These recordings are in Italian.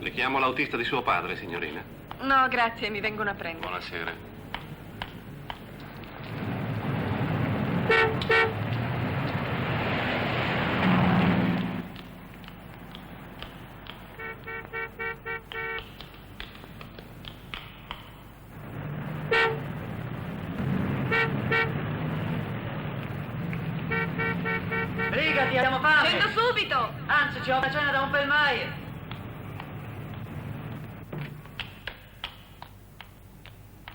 Le chiamo l'autista di suo padre, signorina. No, grazie, mi vengono a prendere. Buonasera. Brigati, abbiamo fame! Scendo subito! Anzi, ci ho una cena da un pelmaio!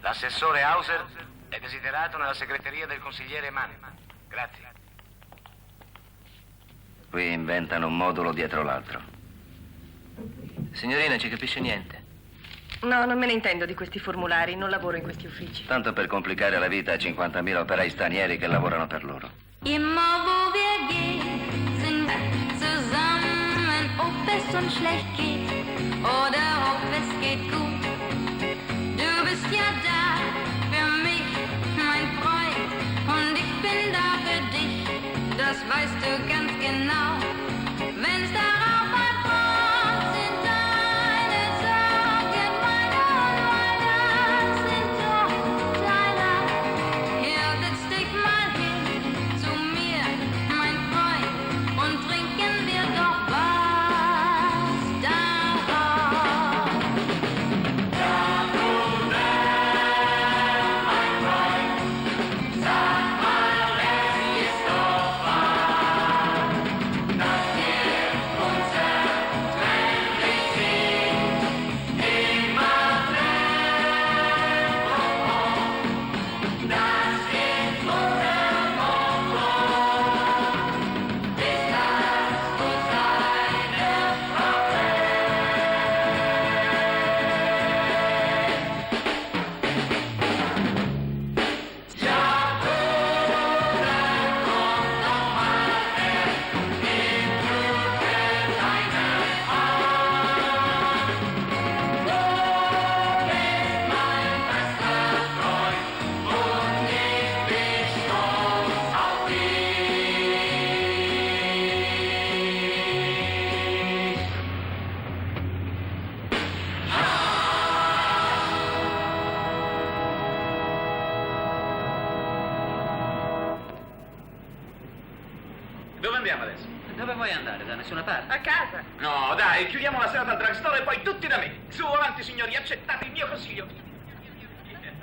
L'assessore Hauser è desiderato nella segreteria del consigliere Mann. Grazie. Qui inventano un modulo dietro l'altro. Signorina, ci capisce niente. No, non me ne intendo di questi formulari, non lavoro in questi uffici. Tanto per complicare la vita a 50.000 operai stranieri che lavorano per loro. Immer wo wir gehen, sind wir zusammen, ob es uns schlecht geht oder ob es geht gut. Du bist ja da für mich, mein Freund, und ich bin da für dich, das weißt du ganz genau. Wenn's darauf ankommt, sind deine Sorgen meine und mein Herz sind doch deiner. Hier setz dich mal hin zu mir, mein Freund, und trinken wir doch was darauf. Dove andiamo adesso? Dove vuoi andare? Da nessuna parte? A casa. No, dai, chiudiamo la serata al drugstore e poi tutti da me. Su, avanti, signori, accettate il mio consiglio.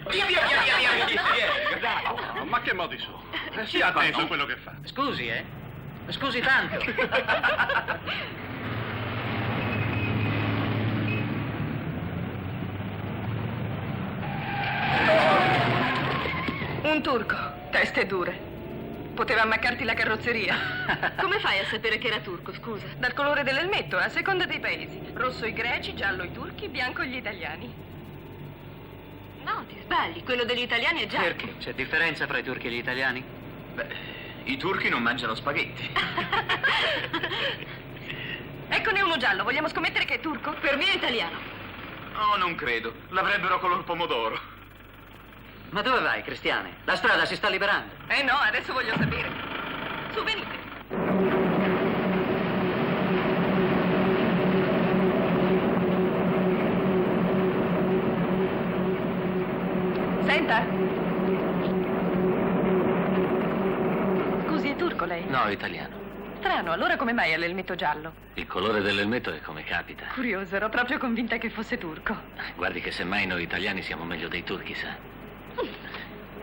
Via, via, via, via, via, via. Dai, no, ma che modi sono? Sia attento a quello che fa. Scusi, Scusi tanto. Un turco, teste dure. Poteva ammaccarti la carrozzeria. Come fai a sapere che era turco, scusa? Dal colore dell'elmetto, a seconda dei paesi. Rosso i greci, giallo i turchi, bianco gli italiani. No, ti sbagli, quello degli italiani è giallo. Perché? C'è differenza fra i turchi e gli italiani? Beh, i turchi non mangiano spaghetti. Eccone uno giallo, vogliamo scommettere che è turco? Per me è italiano. Oh, non credo. L'avrebbero color pomodoro. Ma dove vai, Cristiane? La strada si sta liberando. No, adesso voglio sapere. Su, venite. Senta. turco lei? No, italiano. Strano, allora come mai ha l'elmetto giallo? Il colore dell'elmetto è come capita. Curioso, ero proprio convinta che fosse turco. Guardi che semmai noi italiani siamo meglio dei turchi, sa?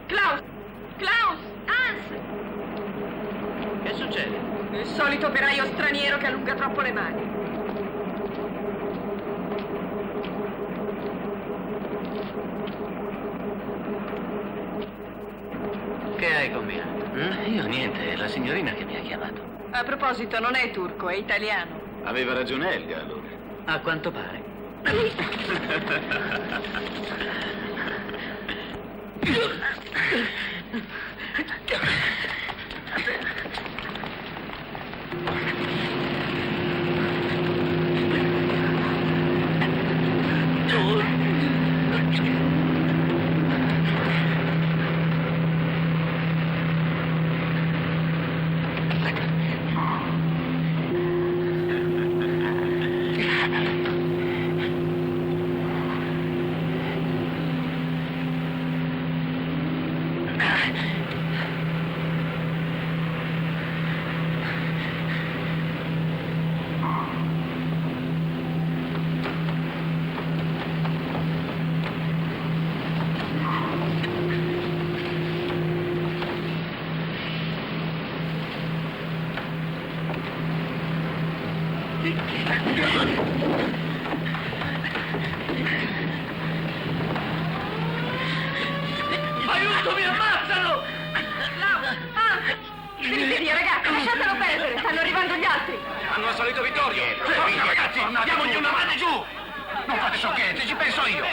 Klaus! Klaus! Hans! Che succede? Il solito operaio straniero che allunga troppo le mani. Che hai combinato? Io niente, è la signorina che mi ha chiamato. A proposito, non è turco, è italiano. Aveva ragione Elga, allora. A quanto pare. Aiuto, mi ammazzano! Venite via, ragazzi, lasciatelo perdere, stanno arrivando gli altri. Hanno assalito Vittorio! Forza, ragazzi! Diamogli una mano giù! Non fate sciocchezze, ci penso io!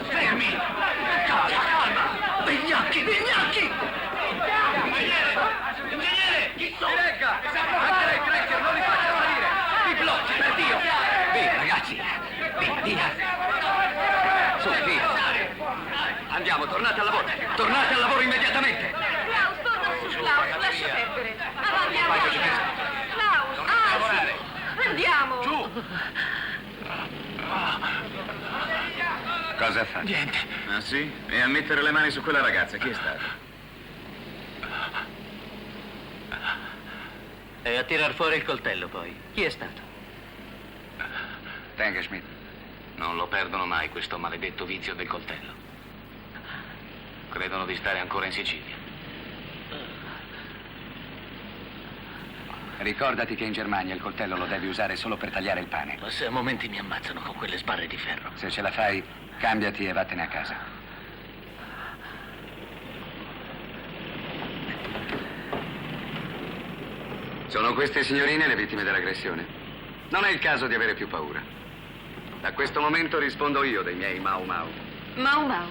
Fermi! Calma! Vignacchi! Vignacchi! Ingegnere! Chi sono? Si regga! Anche lei, Cracker, non li faccia salire! Mi blocchi, per Dio! Via, ragazzi! Via! Su, via! Andiamo, tornate al lavoro! Tornate al lavoro immediatamente! Klaus, torna su, Klaus, lascia perdere. Avanti, avanti. Klaus, andiamo. Giù! Cosa fa? Niente. Ah sì? E a mettere le mani su quella ragazza, chi è stato? E a tirar fuori il coltello, poi. Chi è stato? Tenga, Schmidt. Non lo perdono mai questo maledetto vizio del coltello. Credono di stare ancora in Sicilia. Ricordati che in Germania il coltello lo devi usare solo per tagliare il pane. Ma se a momenti mi ammazzano con quelle sbarre di ferro. Se ce la fai, cambiati e vattene a casa. Sono queste signorine le vittime dell'aggressione? Non è il caso di avere più paura. Da questo momento rispondo io dei miei Mau Mau. Mau Mau.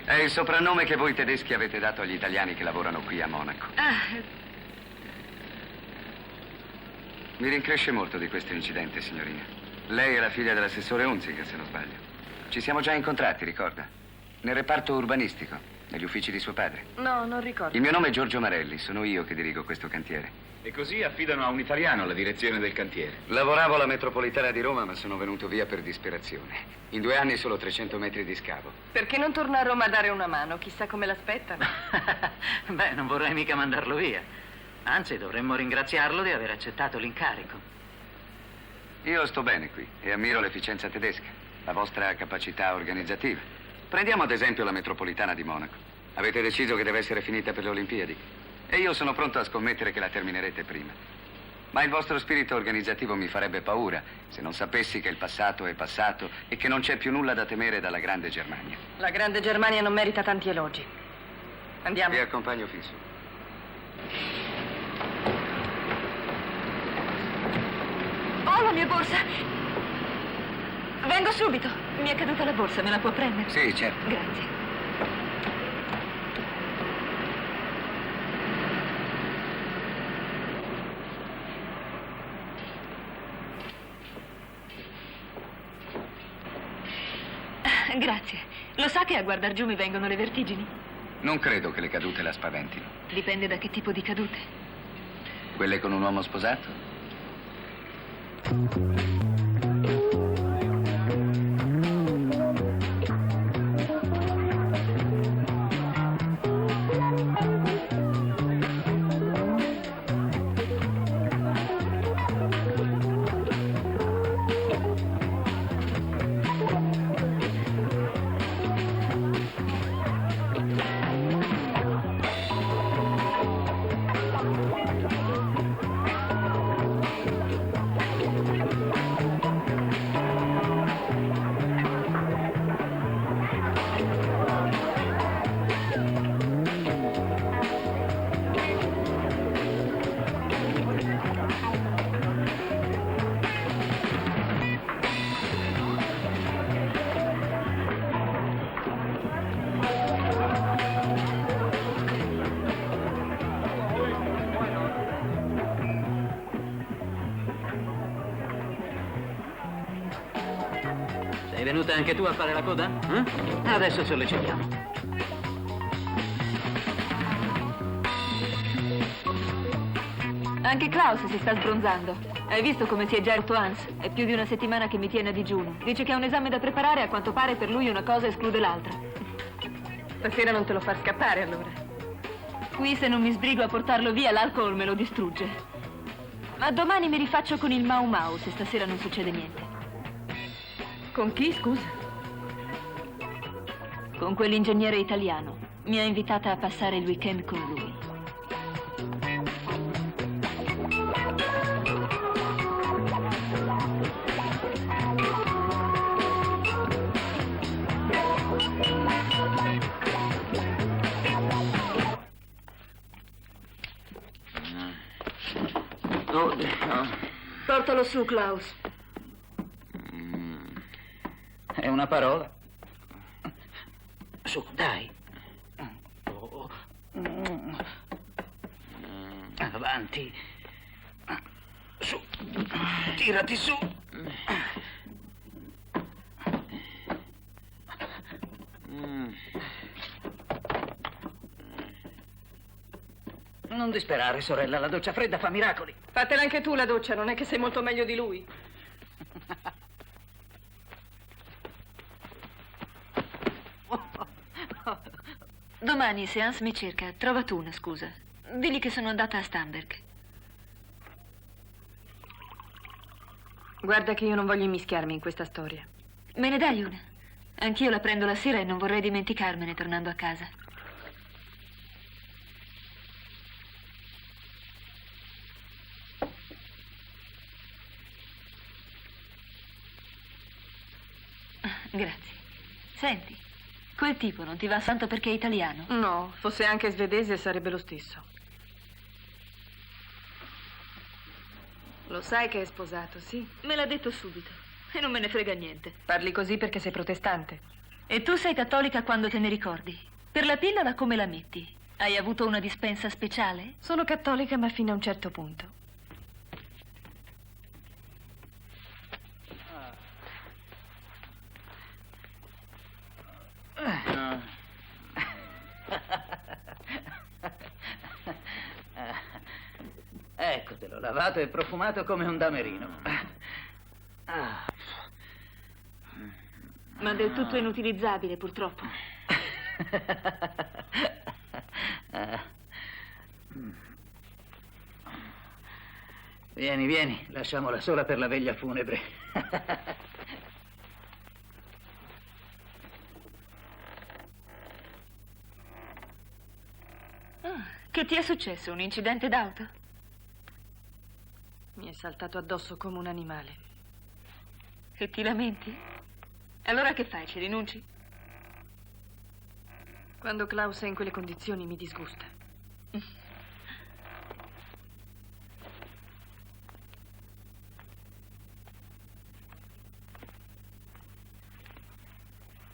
È il soprannome che voi tedeschi avete dato agli italiani che lavorano qui a Monaco. Mi rincresce molto di questo incidente, signorina. Lei è la figlia dell'assessore Unziger, se non sbaglio. Ci siamo già incontrati, ricorda? Nel reparto urbanistico, negli uffici di suo padre. No, non ricordo. Il mio nome è Giorgio Marelli, sono io che dirigo questo cantiere. E così affidano a un italiano la direzione del cantiere. Lavoravo alla metropolitana di Roma, ma sono venuto via per disperazione. In 2 anni solo 300 metri di scavo. Perché non torna a Roma a dare una mano? Chissà come l'aspettano. Beh, non vorrei mica mandarlo via. Anzi, dovremmo ringraziarlo di aver accettato l'incarico. Io sto bene qui e ammiro l'efficienza tedesca, la vostra capacità organizzativa. Prendiamo ad esempio la metropolitana di Monaco. Avete deciso che deve essere finita per le Olimpiadi e io sono pronto a scommettere che la terminerete prima. Ma il vostro spirito organizzativo mi farebbe paura se non sapessi che il passato è passato e che non c'è più nulla da temere dalla Grande Germania. La Grande Germania non merita tanti elogi. Andiamo. Vi accompagno fin su. Oh, la mia borsa! Vengo subito. Mi è caduta la borsa, me la può prendere? Sì, certo. Grazie. Grazie. Lo sa che a guardar giù mi vengono le vertigini? Non credo che le cadute la spaventino. Dipende da che tipo di cadute. Quelle con un uomo sposato? venuta anche tu a fare la coda? Adesso sollecitiamo. Anche Klaus si sta sbronzando. Hai visto come si è gerto Hans? È più di una settimana che mi tiene a digiuno. Dice che ha un esame da preparare e a quanto pare per lui una cosa esclude l'altra. Stasera non te lo far scappare, allora. Qui se non mi sbrigo a portarlo via, l'alcol me lo distrugge. Ma domani mi rifaccio con il Mau Mau, se stasera non succede niente. Con chi, scusa? Con quell'ingegnere italiano. Mi ha invitata a passare il weekend con lui. Portalo su, Klaus. È una parola. Su, dai. Avanti. Su. Tirati su. Non disperare, sorella, la doccia fredda fa miracoli. Fatela anche tu la doccia, non è che sei molto meglio di lui. Domani, se Hans mi cerca, trova tu una scusa. Digli che sono andata a Stamberg. Guarda che io non voglio immischiarmi in questa storia. Me ne dai una? Anch'io la prendo la sera e non vorrei dimenticarmene tornando a casa. Grazie. Senti, quel tipo non ti va santo perché è italiano? No, fosse anche svedese sarebbe lo stesso. Lo sai che è sposato, sì? Me l'ha detto subito e non me ne frega niente. Parli così perché sei protestante. E tu sei cattolica quando te ne ricordi. Per la pillola come la metti? Hai avuto una dispensa speciale? Sono cattolica ma fino a un certo punto. Eccotelo, lavato e profumato come un damerino. Ma del tutto inutilizzabile, purtroppo. Vieni, vieni, lasciamola sola per la veglia funebre. Che ti è successo? Un incidente d'auto? Mi è saltato addosso come un animale. E ti lamenti? Allora che fai? Ci rinunci? Quando Klaus è in quelle condizioni mi disgusta.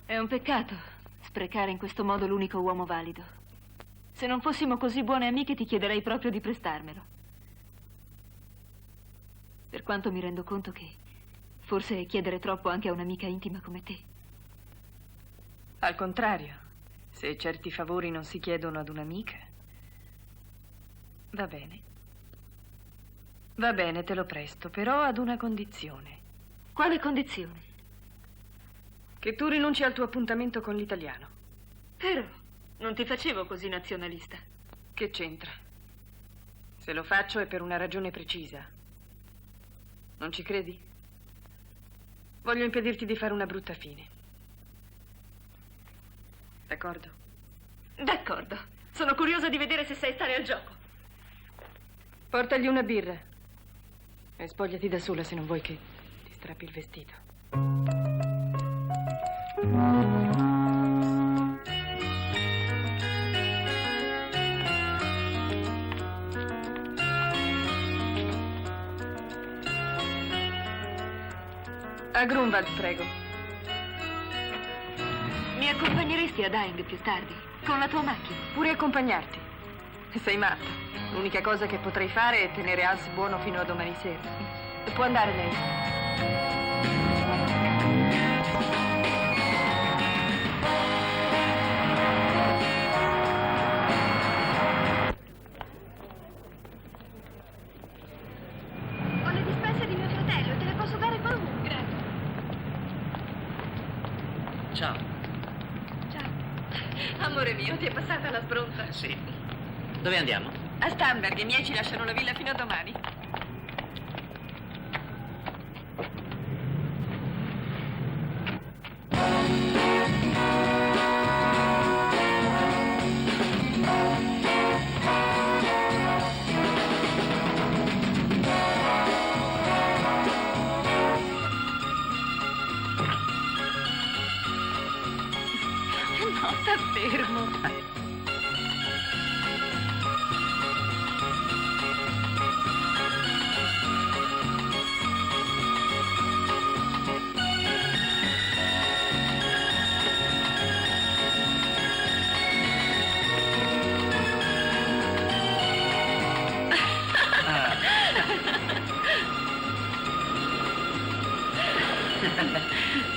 È un peccato sprecare in questo modo l'unico uomo valido. Se non fossimo così buone amiche ti chiederei proprio di prestarmelo. Per quanto mi rendo conto che forse è chiedere troppo anche a un'amica intima come te. Al contrario, se certi favori non si chiedono ad un'amica, va bene. Va bene, te lo presto, però ad una condizione. Quale condizione? Che tu rinunci al tuo appuntamento con l'italiano. Però non ti facevo così nazionalista. Che c'entra? Se lo faccio è per una ragione precisa. Non ci credi? Voglio impedirti di fare una brutta fine. D'accordo? D'accordo. Sono curiosa di vedere se sai stare al gioco. Portagli una birra. E spogliati da sola se non vuoi che ti strappi il vestito. A Grunwald, prego. Mi accompagneresti ad Aing più tardi? Con la tua macchina? Pure accompagnarti. Sei matta. L'unica cosa che potrei fare è tenere Hans buono fino a domani sera. Può andare lei. Amore mio, ti è passata la sbronza? Sì. Dove andiamo? A Stamberg, i miei ci lasciano la villa fino a domani. No, sta fermo.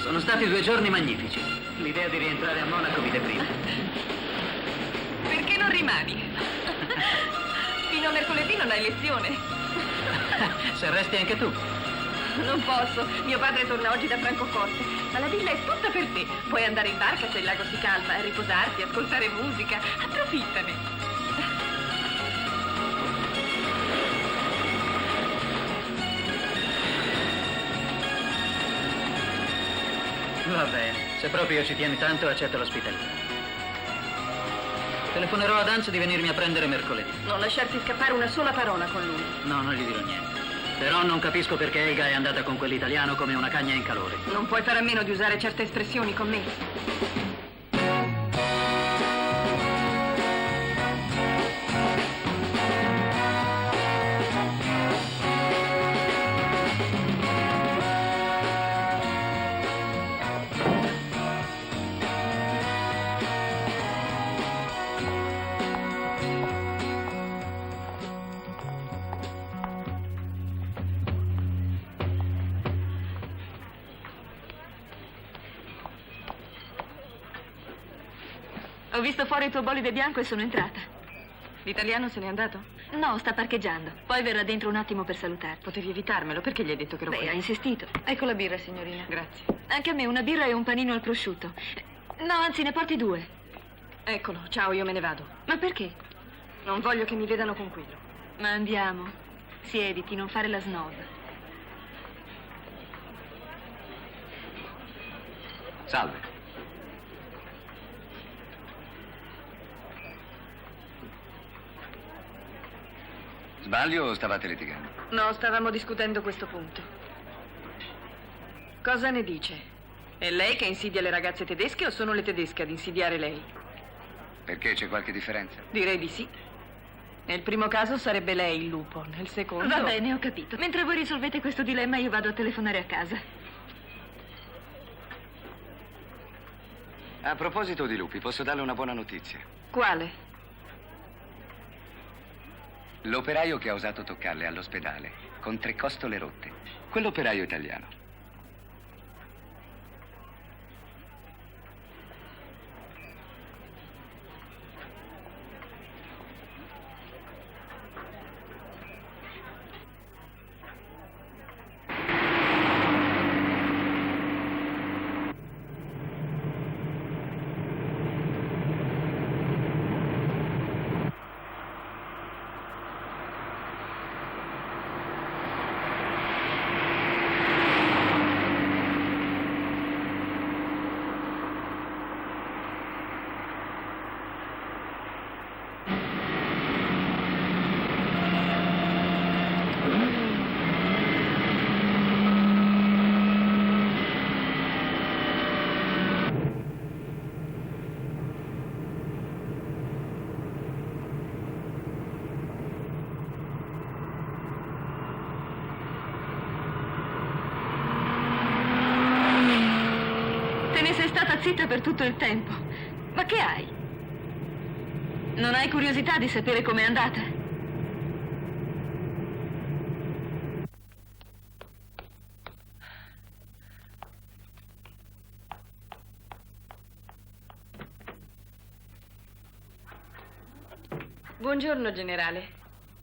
Sono stati 2 giorni magnifici. L'idea di rientrare a Monaco mi deprime. Perché non rimani? Fino a mercoledì non hai lezione. Se resti anche tu. Non posso. Mio padre torna oggi da Francoforte. Ma la villa è tutta per te. Puoi andare in barca se il lago si calma, riposarti, ascoltare musica. Approfittane. Va bene. Se proprio ci tieni tanto, accetta l'ospitalità. Telefonerò ad Hans di venirmi a prendere mercoledì. Non lasciarti scappare una sola parola con lui. No, non gli dirò niente. Però non capisco perché Elga è andata con quell'italiano come una cagna in calore. Non puoi fare a meno di usare certe espressioni con me. Ho visto fuori il tuo bolide bianco e sono entrata. L'italiano se n'è andato? No, sta parcheggiando. Poi verrà dentro un attimo per salutare. Potevi evitarmelo, perché gli hai detto che ero qui? Beh, ha insistito. Ecco la birra, signorina. Grazie. Anche a me una birra e un panino al prosciutto. No, anzi, ne porti 2. Eccolo, ciao, io me ne vado. Ma perché? Non voglio che mi vedano con quello. Ma andiamo. Siediti, non fare la snob. Salve. Sbaglio o stavate litigando? No, stavamo discutendo questo punto. Cosa ne dice? È lei che insidia le ragazze tedesche o sono le tedesche ad insidiare lei? Perché c'è qualche differenza? Direi di sì. Nel primo caso sarebbe lei il lupo, nel secondo... Va bene, ho capito. Mentre voi risolvete questo dilemma, io vado a telefonare a casa. A proposito di lupi, posso darle una buona notizia. Quale? L'operaio che ha osato toccarle all'ospedale, con 3 costole rotte. Quell'operaio italiano. Sei stata zitta per tutto il tempo. Ma che hai? Non hai curiosità di sapere com'è andata? Buongiorno, generale.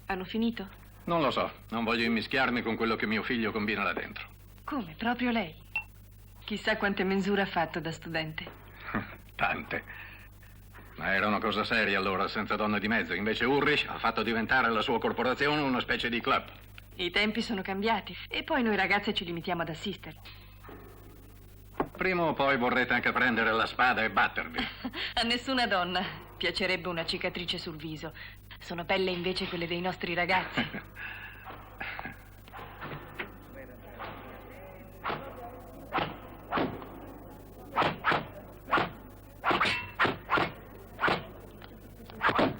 Hanno finito? Non lo so, non voglio immischiarmi con quello che mio figlio combina là dentro. Come? Proprio lei? Chissà quante mensure ha fatto da studente. Tante. Ma era una cosa seria allora, senza donne di mezzo. Invece Ulrich ha fatto diventare la sua corporazione una specie di club. I tempi sono cambiati e poi noi ragazze ci limitiamo ad assisterli. Prima o poi vorrete anche prendere la spada e battervi. A nessuna donna piacerebbe una cicatrice sul viso. Sono pelle invece quelle dei nostri ragazzi.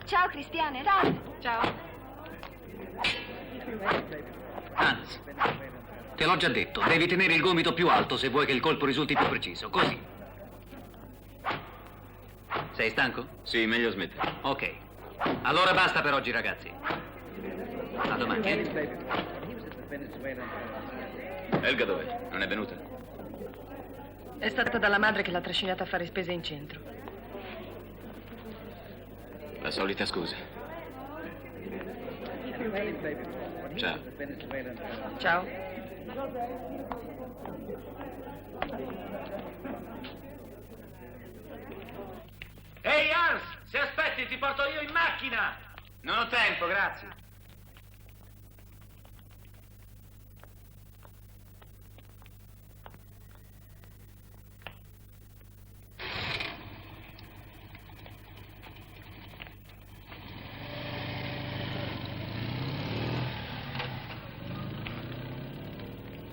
Ciao, Cristiane. Ciao. Ciao. Hans, te l'ho già detto, devi tenere il gomito più alto se vuoi che il colpo risulti più preciso. Così. Sei stanco? Sì, meglio smettere. Ok. Allora basta per oggi, ragazzi. A domani. Elga dov'è? Non è venuta? È stata dalla madre che l'ha trascinata a fare spese in centro. La solita scusa. Ciao. Ciao. Ehi, Hans, se aspetti ti porto io in macchina. Non ho tempo, grazie.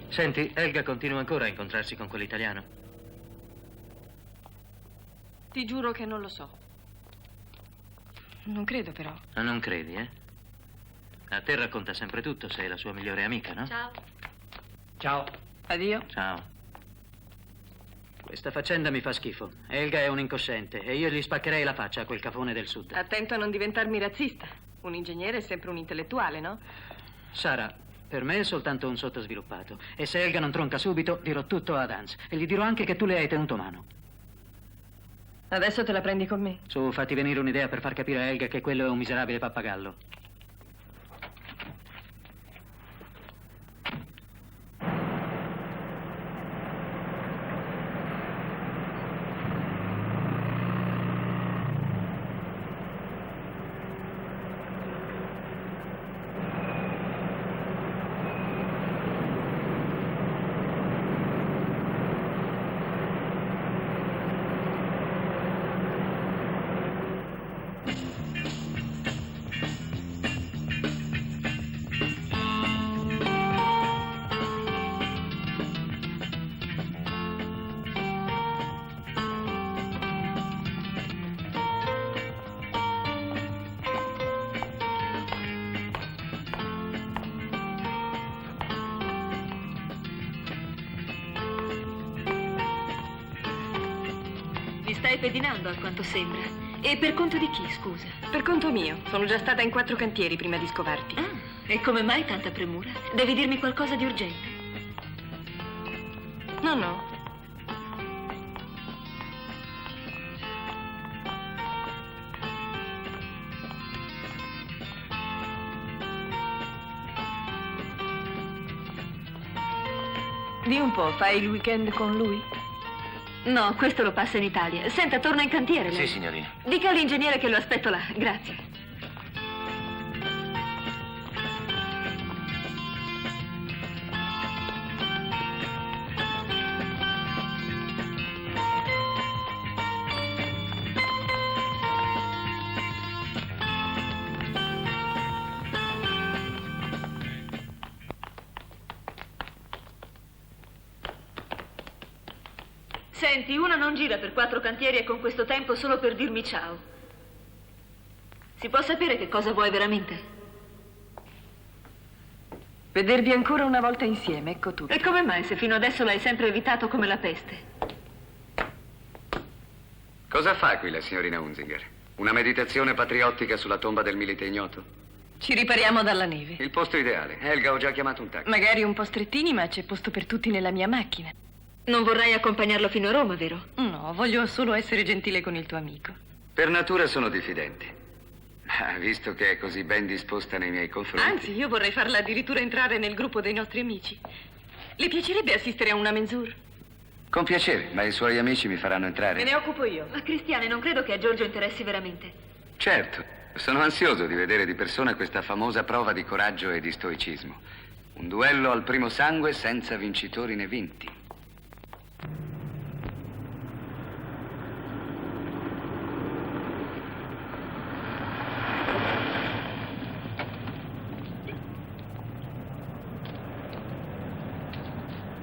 Senti, Elga continua ancora a incontrarsi con quell'italiano? Ti giuro che non lo so. Non credo però. Ma non credi, eh? A te racconta sempre tutto, sei la sua migliore amica, no? Ciao. Ciao. Addio. Ciao. Questa faccenda mi fa schifo. Elga è un incosciente e io gli spaccherei la faccia a quel cafone del sud. Attento a non diventarmi razzista. Un ingegnere è sempre un intellettuale, no? Sara, per me è soltanto un sottosviluppato. E se Elga non tronca subito, dirò tutto ad Hans. E gli dirò anche che tu le hai tenuto mano. Adesso te la prendi con me? Su, fatti venire un'idea per far capire a Elga che quello è un miserabile pappagallo. Ti stai pedinando, a quanto sembra. E per conto di chi, scusa? Per conto mio. Sono già stata in 4 cantieri prima di scovarti. Ah, e come mai tanta premura? Devi dirmi qualcosa di urgente. No, no. Di un po', fai il weekend con lui? No, questo lo passa in Italia. Senta, torna in cantiere lei. Sì, signorina. Dica all'ingegnere che lo aspetto là. Grazie. Senti, una non gira per 4 cantieri e con questo tempo solo per dirmi ciao. Si può sapere che cosa vuoi veramente? Vedervi ancora una volta insieme, ecco tutto. E come mai se fino adesso l'hai sempre evitato come la peste? Cosa fa qui la signorina Hunzinger? Una meditazione patriottica sulla tomba del milite ignoto? Ci ripariamo dalla neve. Il posto ideale. Elga, ho già chiamato un taxi. Magari un po' strettini, ma c'è posto per tutti nella mia macchina. Non vorrai accompagnarlo fino a Roma, vero? No, voglio solo essere gentile con il tuo amico. Per natura sono diffidente. Ma visto che è così ben disposta nei miei confronti... Anzi, io vorrei farla addirittura entrare nel gruppo dei nostri amici. Le piacerebbe assistere a una menzur? Con piacere, ma i suoi amici mi faranno entrare? Me ne occupo io. Ma Cristiane, non credo che a Giorgio interessi veramente. Certo, sono ansioso di vedere di persona questa famosa prova di coraggio e di stoicismo. Un duello al primo sangue senza vincitori né vinti.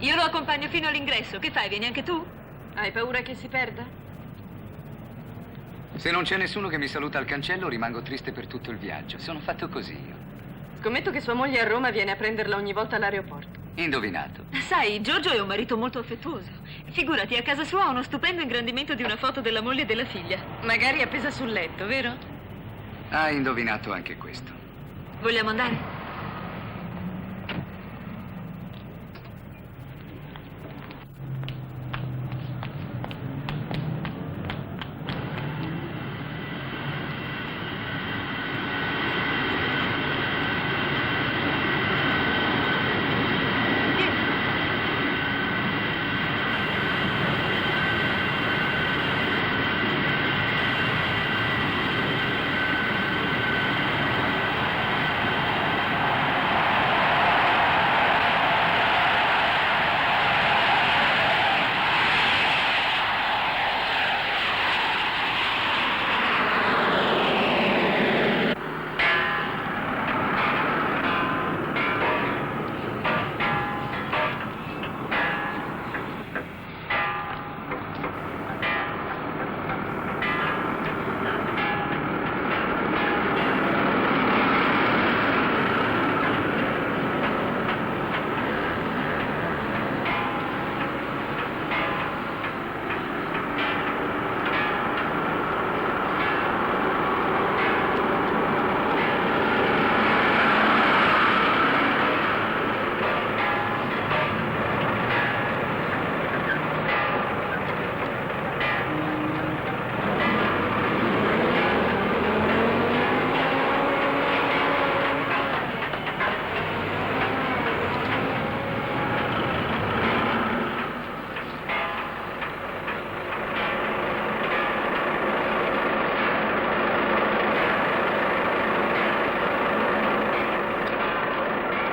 Io lo accompagno fino all'ingresso. Che fai? Vieni anche tu? Hai paura che si perda? Se non c'è nessuno che mi saluta al cancello, rimango triste per tutto il viaggio. Sono fatto così io. Scommetto che sua moglie a Roma viene a prenderla ogni volta all'aeroporto. Indovinato. Sai, Giorgio è un marito molto affettuoso. Figurati, a casa sua ha uno stupendo ingrandimento di una foto della moglie e della figlia. Magari appesa sul letto, vero? Ha indovinato anche questo. Vogliamo andare?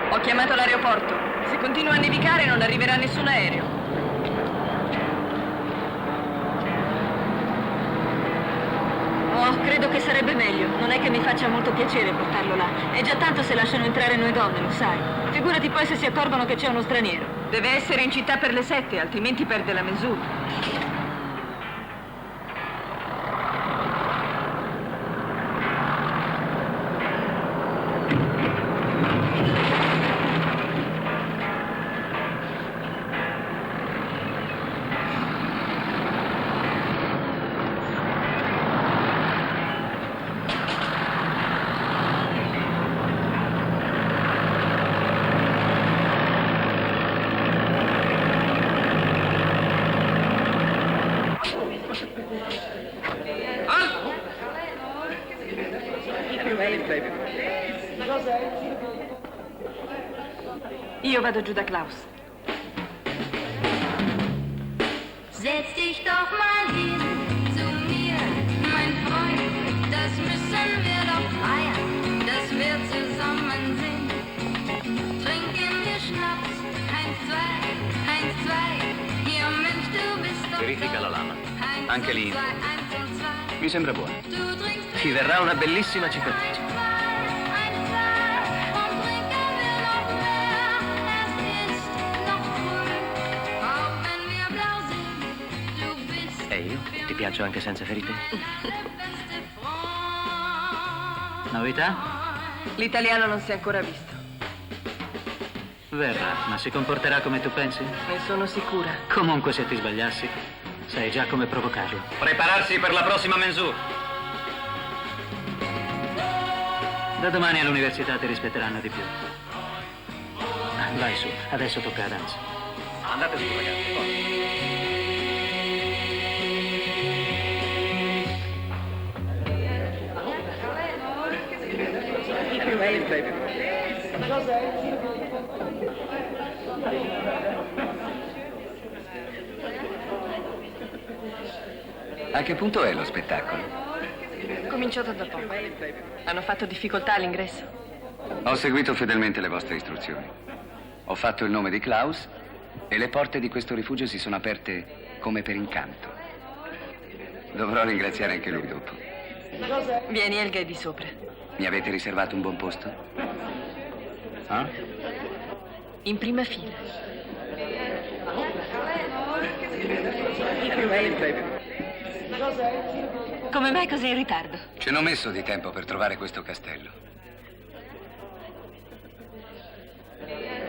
Ho chiamato l'aeroporto. Se continua a nevicare non arriverà nessun aereo. Oh, credo che sarebbe meglio. Non è che mi faccia molto piacere portarlo là. È già tanto se lasciano entrare noi donne, lo sai. Figurati poi se si accorgono che c'è uno straniero. Deve essere in città per le 7, altrimenti perde la misura. Io vado giù da Klaus. Setz dich doch mal hin zu mir, mein Freund, das müssen wir doch feiern, dass wir zusammen sind. Trinken wir Schnaps, 1, 2, hier Mensch, du bist doch Verifica la lama. Anche lì. 1, 2, 1 und 2. Mi sembra buono. Du trinkst Ci verrà una bellissima cicatrice. 1, 2 und trinken wir noch mehr. Es ist noch früh, auch wenn wir blau sind. Du bist E io? Ti piaccio anche senza ferite? meine beste Freund. Novità? L'italiano non si è ancora visto. Verrà, ma si comporterà come tu pensi? Ne sono sicura. Comunque, se ti sbagliassi, sai già come provocarlo. Prepararsi per la prossima mensù. Da domani all'università ti rispetteranno di più. Vai su, adesso tocca a Danza. Andate su, ragazzi. Forza. A che punto è lo spettacolo? Cominciato da poco. Hanno fatto difficoltà all'ingresso? Ho seguito fedelmente le vostre istruzioni. Ho fatto il nome di Klaus e le porte di questo rifugio si sono aperte come per incanto. Dovrò ringraziare anche lui dopo. Vieni, Helga è di sopra. Mi avete riservato un buon posto? Ah? In prima fila. Come mai così in ritardo? Ce n'ho messo di tempo per trovare questo castello.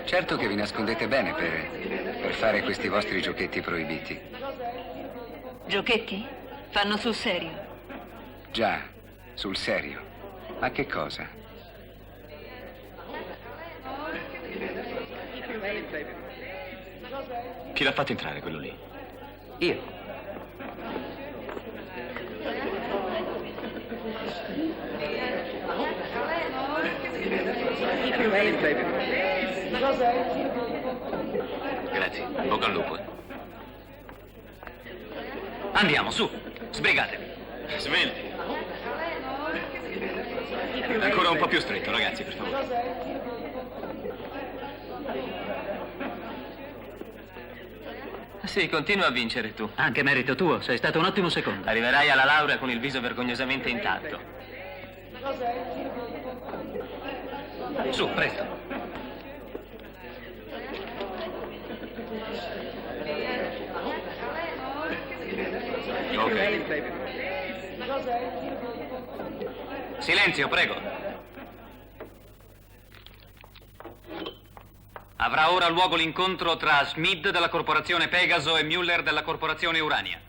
Certo che vi nascondete bene per fare questi vostri giochetti proibiti. Giochetti? Fanno sul serio. Già, sul serio. Ma che cosa? Chi l'ha fatto entrare, quello lì? Io. Grazie. Bocca al lupo. Andiamo, su. Sbrigatevi. Svelti. Ancora un po' più stretto, ragazzi, per favore. Sì, continua a vincere tu. Anche merito tuo, sei stato un ottimo secondo. Arriverai alla laurea con il viso vergognosamente intatto. Su, presto. Ok. Silenzio, prego. Avrà ora luogo l'incontro tra Smith della corporazione Pegaso e Mueller della corporazione Urania.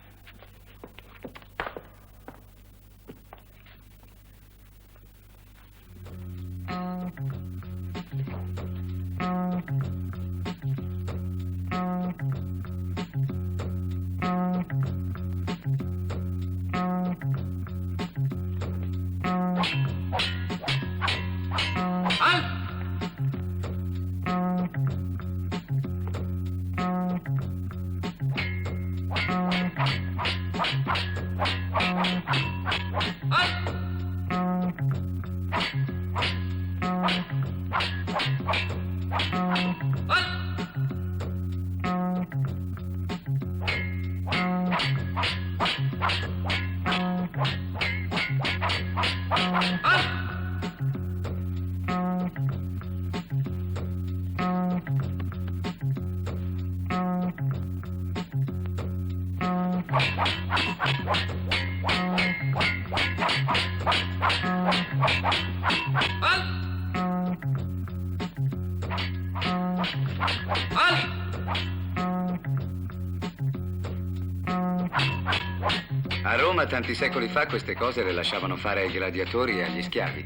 A Roma, tanti secoli fa, queste cose le lasciavano fare ai gladiatori e agli schiavi.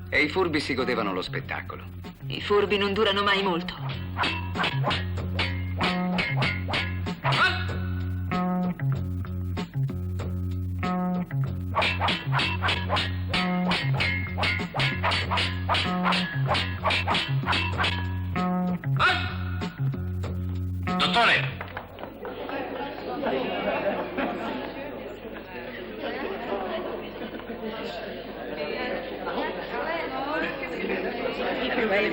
E i furbi si godevano lo spettacolo. I furbi non durano mai molto. Dottore!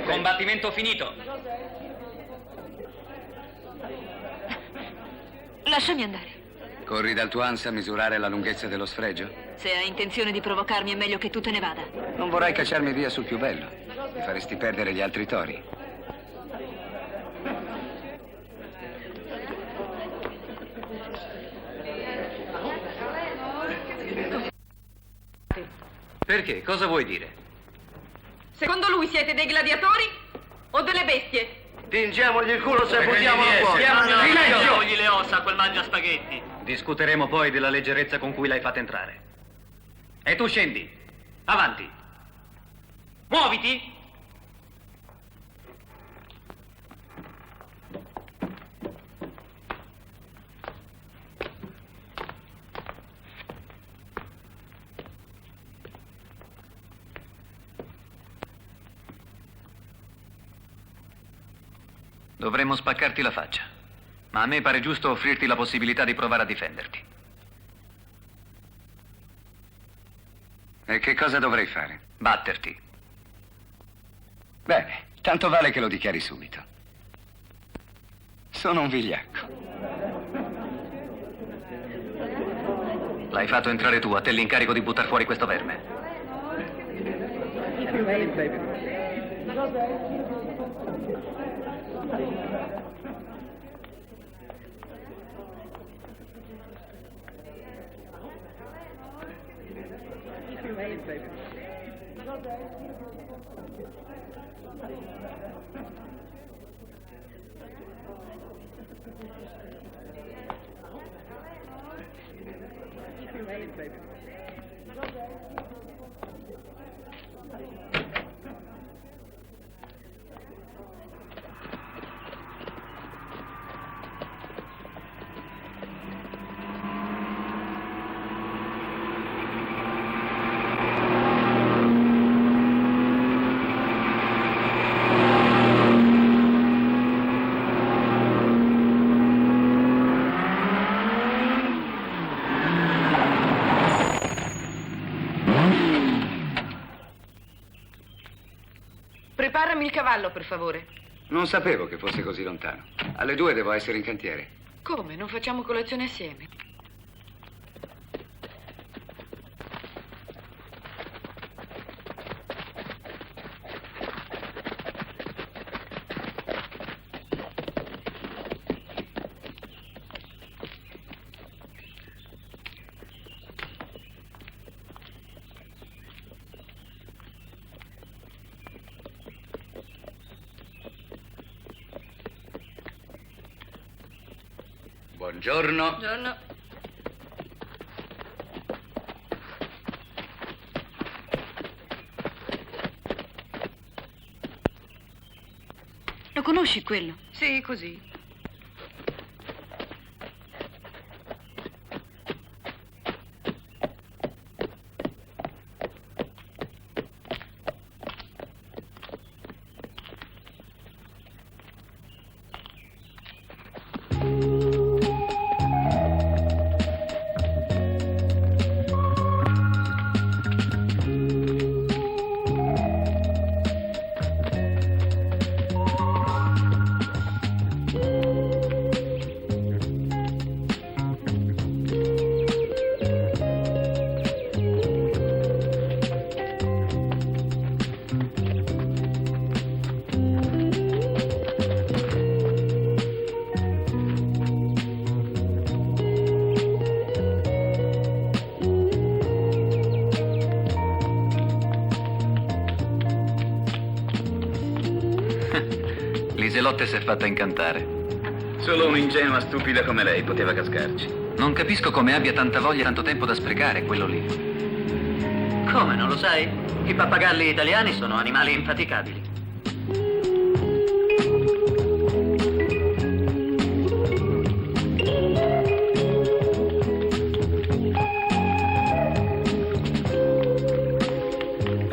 Combattimento finito. Lasciami andare. Corri dal tuo Hans a misurare la lunghezza dello sfregio? Se hai intenzione di provocarmi è meglio che tu te ne vada. Non vorrai cacciarmi via sul più bello. Mi faresti perdere gli altri tori. Perché? Cosa vuoi dire? Secondo lui siete dei gladiatori o delle bestie? Tingiamogli il culo se buttiamolo fuori. Togli le ossa a quel mangia spaghetti. Discuteremo poi della leggerezza con cui l'hai fatta entrare. E tu scendi. Avanti. Muoviti. Dovremmo spaccarti la faccia. Ma a me pare giusto offrirti la possibilità di provare a difenderti. E che cosa dovrei fare? Batterti. Bene, tanto vale che lo dichiari subito. Sono un vigliacco. L'hai fatto entrare tu, a te l'incarico di buttar fuori questo verme. Preparami il cavallo, per favore. Non sapevo che fosse così lontano. Alle 2 devo essere in cantiere. Come? Non facciamo colazione assieme? Buongiorno. Buongiorno. Lo conosci quello? Sì, così. Liselotte si è fatta incantare. Solo un'ingenua stupida come lei poteva cascarci. Non capisco come abbia tanta voglia e tanto tempo da sprecare, quello lì. Come, non lo sai? I pappagalli italiani sono animali infaticabili.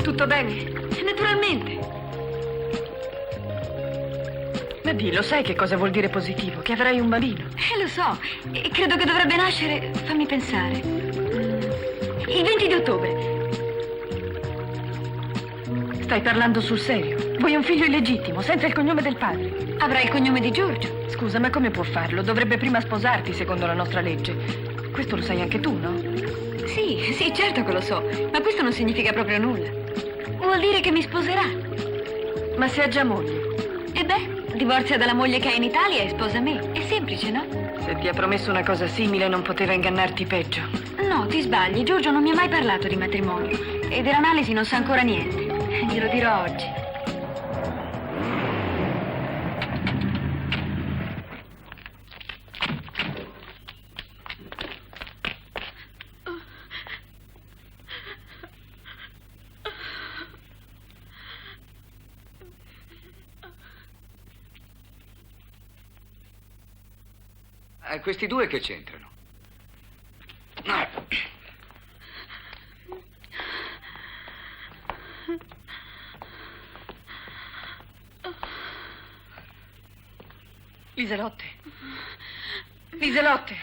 Tutto bene? Naturalmente. Ma lo sai che cosa vuol dire positivo? Che avrai un bambino. Lo so. E credo che dovrebbe nascere, fammi pensare, il 20 di ottobre. Stai parlando sul serio? Vuoi un figlio illegittimo, senza il cognome del padre? Avrà il cognome di Giorgio. Scusa, ma come può farlo? Dovrebbe prima sposarti, secondo la nostra legge. Questo lo sai anche tu, no? Sì, certo che lo so. Ma questo non significa proprio nulla. Vuol dire che mi sposerà. Ma se ha già moglie? E beh, divorzia dalla moglie che ha in Italia e sposa me. È semplice, no? Se ti ha promesso una cosa simile non poteva ingannarti peggio. No, ti sbagli. Giorgio non mi ha mai parlato di matrimonio. E dell'analisi non sa ancora niente. Glielo dirò oggi. Questi due che c'entrano? Liselotte. Liselotte.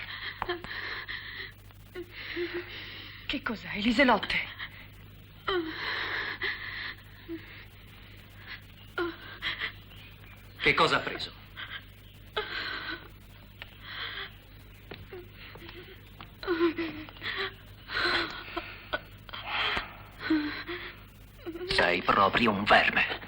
Che cos'hai, Liselotte? Che cosa ha preso? Sei proprio un verme.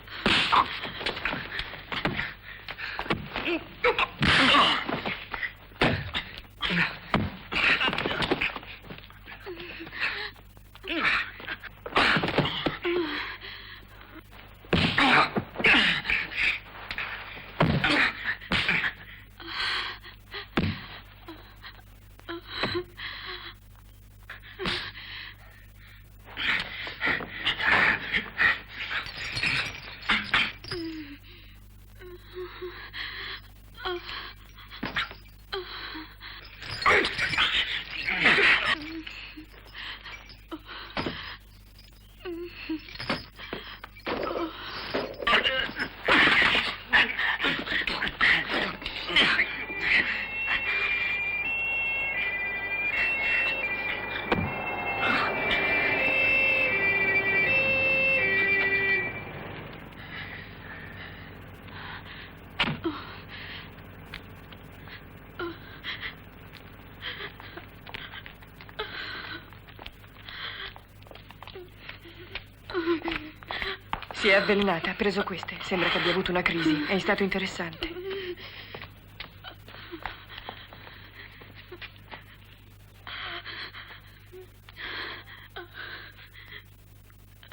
Si è avvelenata, ha preso queste. Sembra che abbia avuto una crisi. È in stato interessante.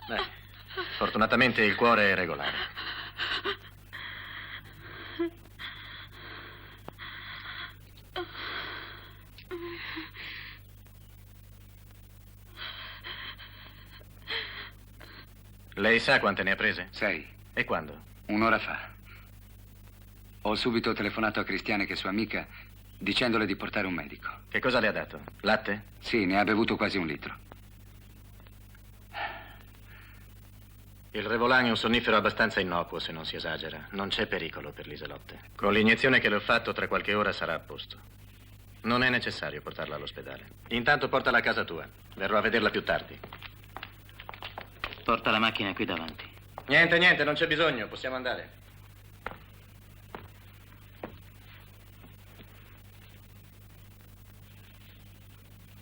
Beh, fortunatamente il cuore è regolare. Lei sa quante ne ha prese? 6. E quando? Un'ora fa. Ho subito telefonato a Cristiane, che è sua amica, dicendole di portare un medico. Che cosa le ha dato? Latte? Sì, ne ha bevuto quasi 1 litro. Il Revolan è un sonnifero abbastanza innocuo, se non si esagera. Non c'è pericolo per Liselotte. Con l'iniezione che le ho fatto, tra qualche ora sarà a posto. Non è necessario portarla all'ospedale. Intanto portala a casa tua. Verrò a vederla più tardi. Porta la macchina qui davanti. Niente, non c'è bisogno. Possiamo andare.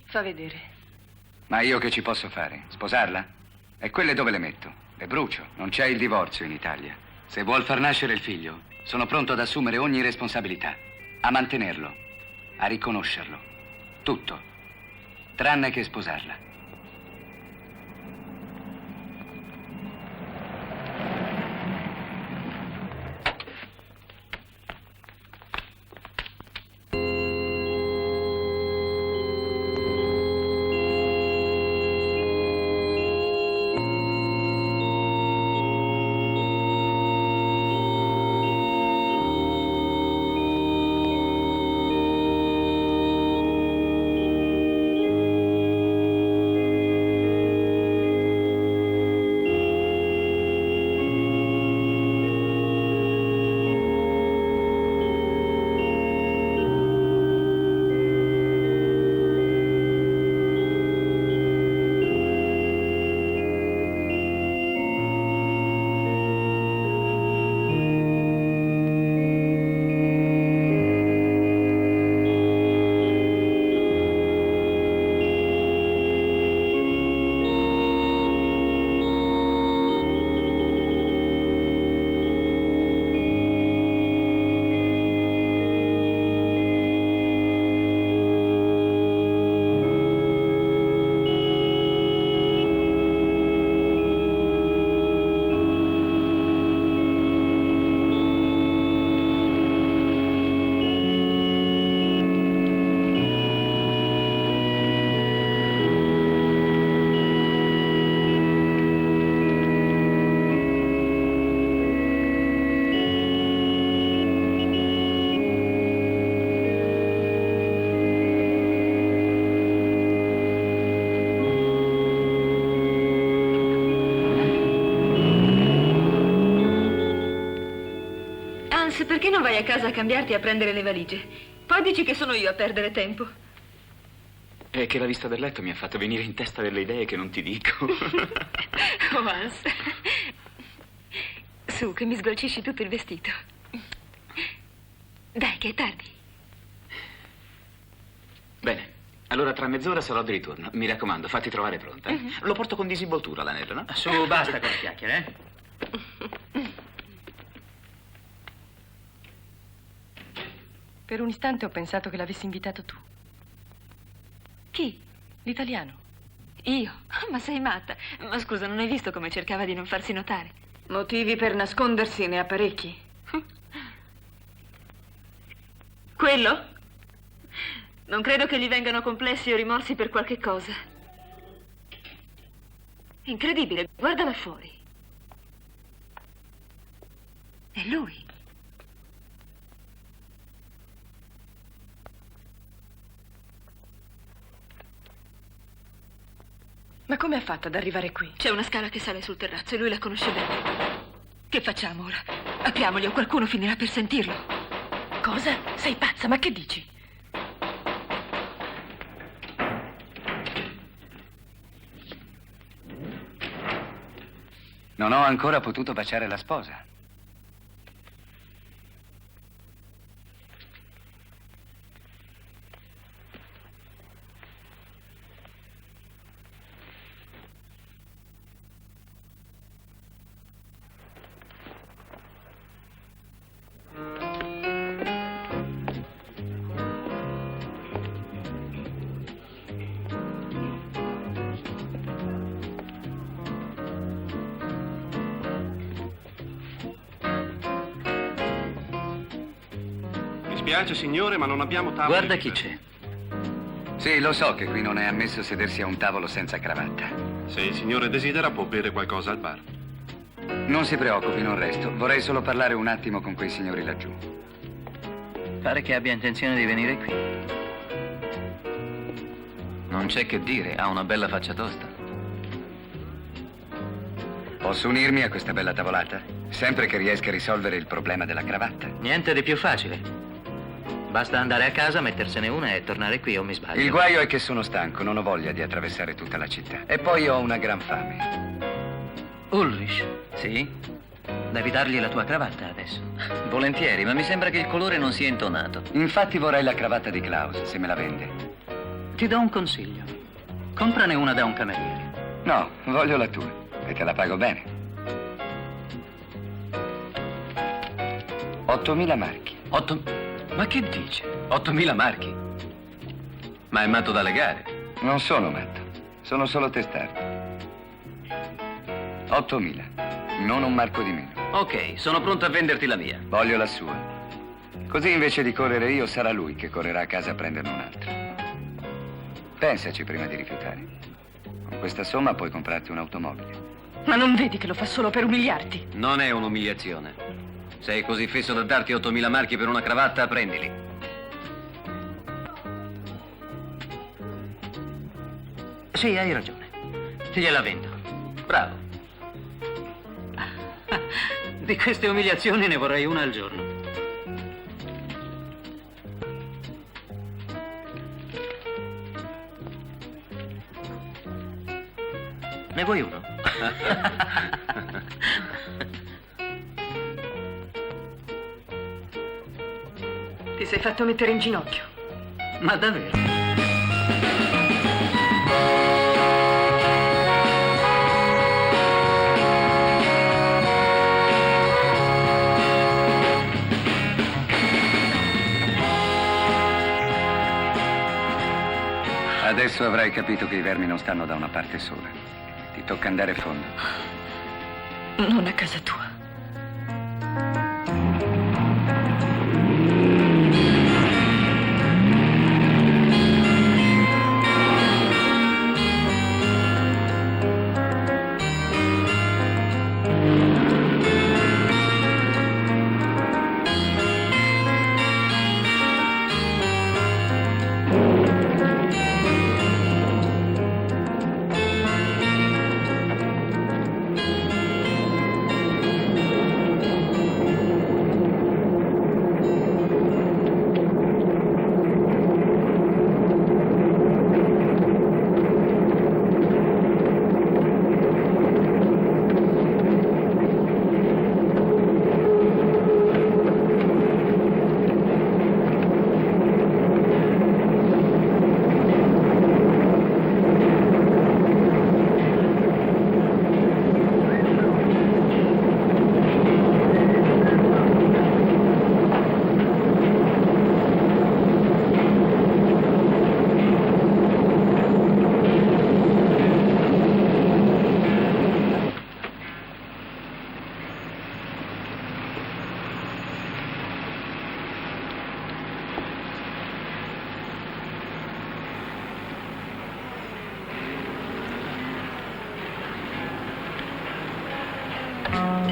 Fa vedere. Ma io che ci posso fare? Sposarla? E quelle dove le metto? Le brucio. Non c'è il divorzio in Italia. Se vuol far nascere il figlio, sono pronto ad assumere ogni responsabilità. A mantenerlo. A riconoscerlo. Tutto. Tranne che sposarla. Perché non vai a casa a cambiarti e a prendere le valigie? Poi dici che sono io a perdere tempo? È che la vista del letto mi ha fatto venire in testa delle idee che non ti dico. Oh, Hans. Su, che mi sgolcisci tutto il vestito. Dai, che è tardi. Bene, allora tra mezz'ora sarò di ritorno. Mi raccomando, fatti trovare pronta. Lo porto con disinvoltura l'anello, no? Su, basta con le chiacchiere, eh? Per un istante ho pensato che l'avessi invitato tu. Chi? L'italiano. Io? Ma sei matta. Ma scusa, non hai visto come cercava di non farsi notare? Motivi per nascondersi ne ha parecchi. Quello? Non credo che gli vengano complessi o rimorsi per qualche cosa. Incredibile, guarda là fuori. È lui. Ma come ha fatto ad arrivare qui? C'è una scala che sale sul terrazzo e lui la conosce bene. Che facciamo ora? Apriamogli o qualcuno finirà per sentirlo. Cosa? Sei pazza, ma che dici? Non ho ancora potuto baciare la sposa. Mi spiace, signore, ma non abbiamo tavolo. Guarda chi c'è. Sì, lo so che qui non è ammesso sedersi a un tavolo senza cravatta. Se il signore desidera, può bere qualcosa al bar. Non si preoccupi, non resto. Vorrei solo parlare un attimo con quei signori laggiù. Pare che abbia intenzione di venire qui. Non c'è che dire, ha una bella faccia tosta. Posso unirmi a questa bella tavolata? Sempre che riesca a risolvere il problema della cravatta. Niente di più facile. Basta andare a casa, mettersene una e tornare qui, o mi sbaglio? Il guaio è che sono stanco, non ho voglia di attraversare tutta la città. E poi ho una gran fame. Ulrich. Sì? Devi dargli la tua cravatta adesso. Volentieri, ma mi sembra che il colore non sia intonato. Infatti vorrei la cravatta di Klaus, se me la vende. Ti do un consiglio. Comprane una da un cameriere. No, voglio la tua, e te la pago bene. 8.000 marchi. Ma che dice? 8.000 marchi? Ma è matto da legare. Non sono matto, sono solo testardo. 8.000, non un marco di meno. Ok, sono pronto a venderti la mia. Voglio la sua. Così invece di correre io, sarà lui che correrà a casa a prenderne un altro. Pensaci prima di rifiutare. Con questa somma puoi comprarti un'automobile. Ma non vedi che lo fa solo per umiliarti? Non è un'umiliazione. Sei così fesso da darti 8.000 marchi per una cravatta, prendili. Sì, hai ragione. Gliela vendo. Bravo. Di queste umiliazioni ne vorrei una al giorno. Ne vuoi uno? Ti sei fatto mettere in ginocchio. Ma davvero? Adesso avrai capito che i vermi non stanno da una parte sola. Ti tocca andare a fondo. Non a casa tua.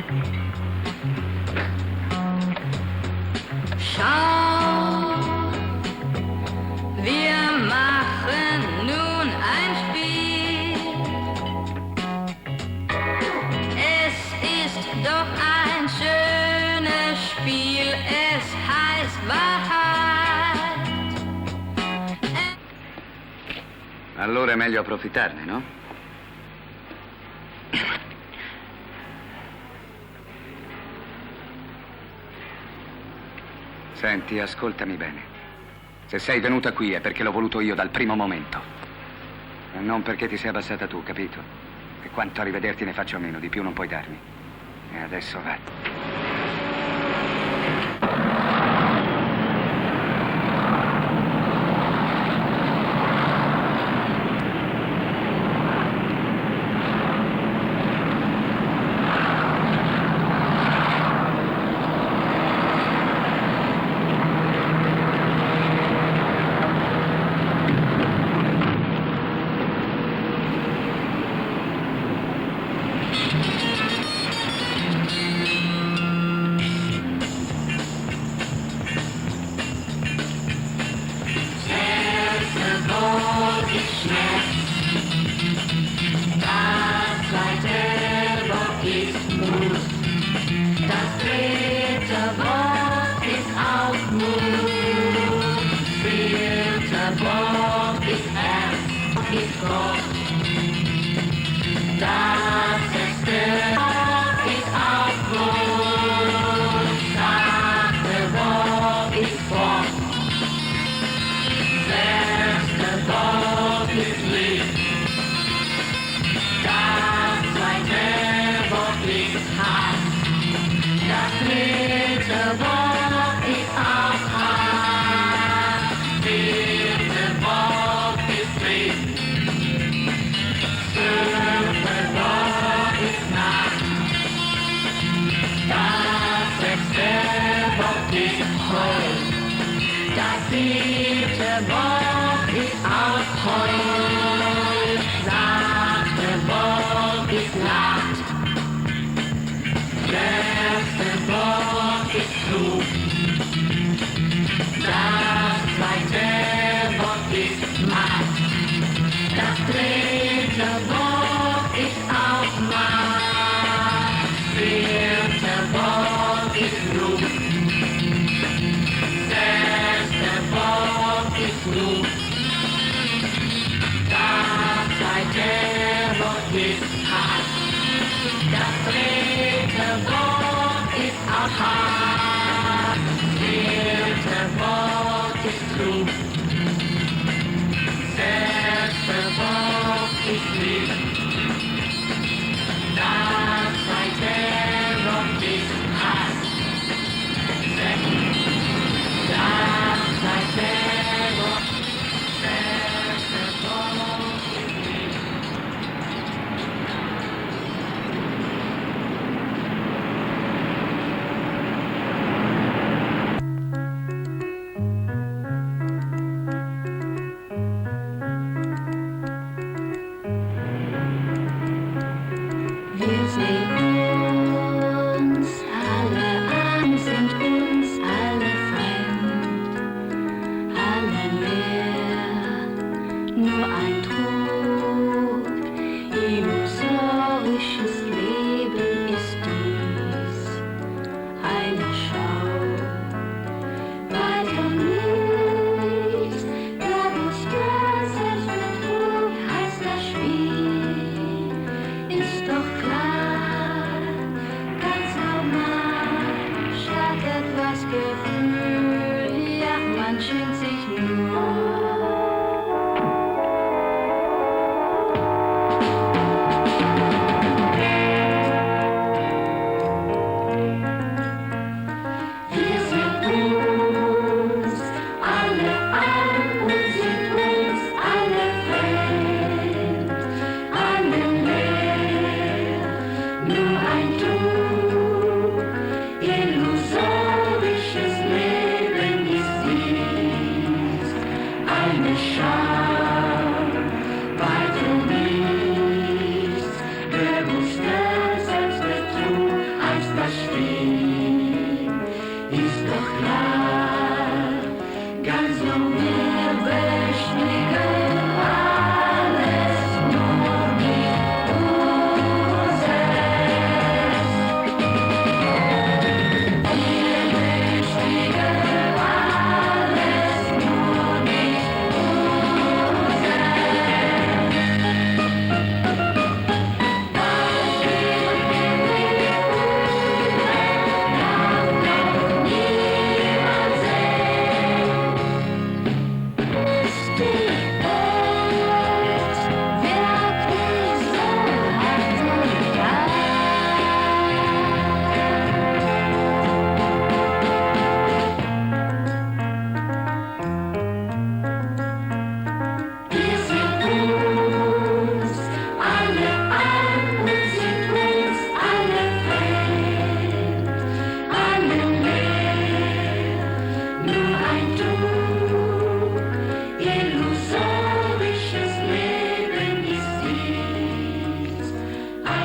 bene. Schau, wir machen nun ein Spiel. Es ist doch ein schönes Spiel, es heißt Wahrheit. Allora è meglio approfittarne, no? Senti, ascoltami bene. Se sei venuta qui è perché l'ho voluto io dal primo momento. E non perché ti sei abbassata tu, capito? E quanto a rivederti ne faccio a meno, di più non puoi darmi. E adesso va.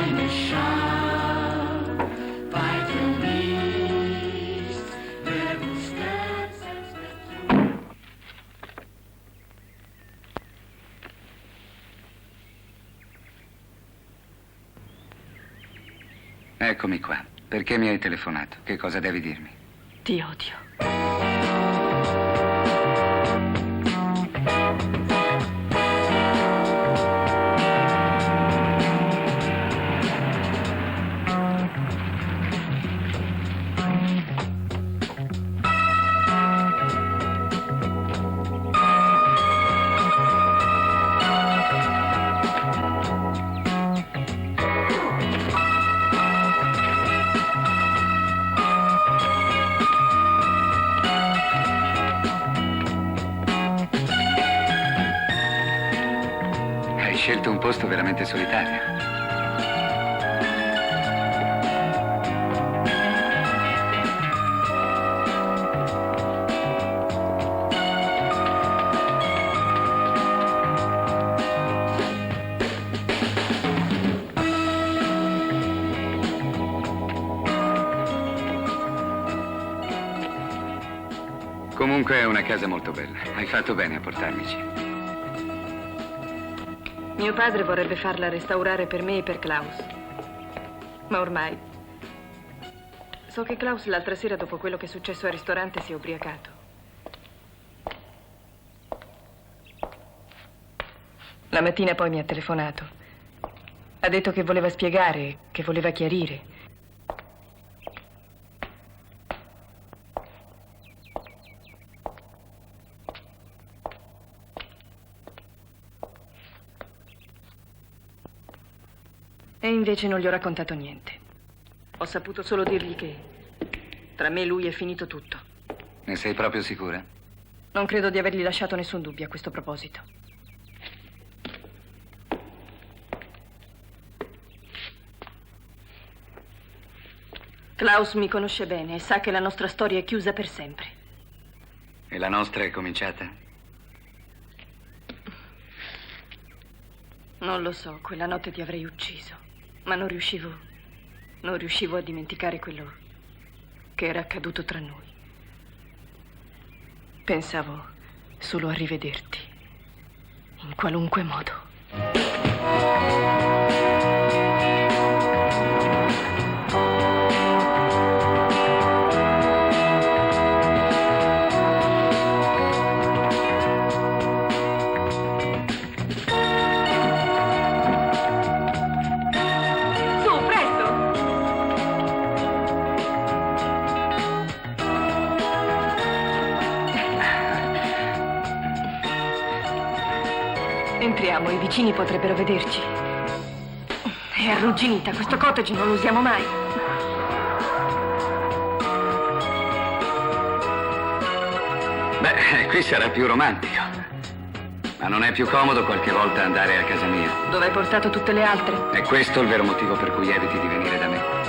eine Schar weiter mies, wer wusste selbst nicht. Eccomi qua. Perché mi hai telefonato? Che cosa devi dirmi? Ti odio. Hai scelto un posto veramente solitario. Comunque è una casa molto bella. Hai fatto bene a portarmici. Mio padre vorrebbe farla restaurare per me e per Klaus. Ma ormai... So che Klaus l'altra sera, dopo quello che è successo al ristorante, si è ubriacato. La mattina poi mi ha telefonato. Ha detto che voleva spiegare, che voleva chiarire. E invece non gli ho raccontato niente. Ho saputo solo dirgli che tra me e lui è finito tutto. Ne sei proprio sicura? Non credo di avergli lasciato nessun dubbio a questo proposito. Klaus mi conosce bene e sa che la nostra storia è chiusa per sempre. E la nostra è cominciata? Non lo so, quella notte ti avrei ucciso. Ma non riuscivo a dimenticare quello che era accaduto tra noi. Pensavo solo a rivederti, in qualunque modo. Entriamo, i vicini potrebbero vederci. È arrugginita, questo cottage non lo usiamo mai. Beh, qui sarà più romantico. Ma non è più comodo qualche volta andare a casa mia? Dove hai portato tutte le altre? È questo il vero motivo per cui eviti di venire da me?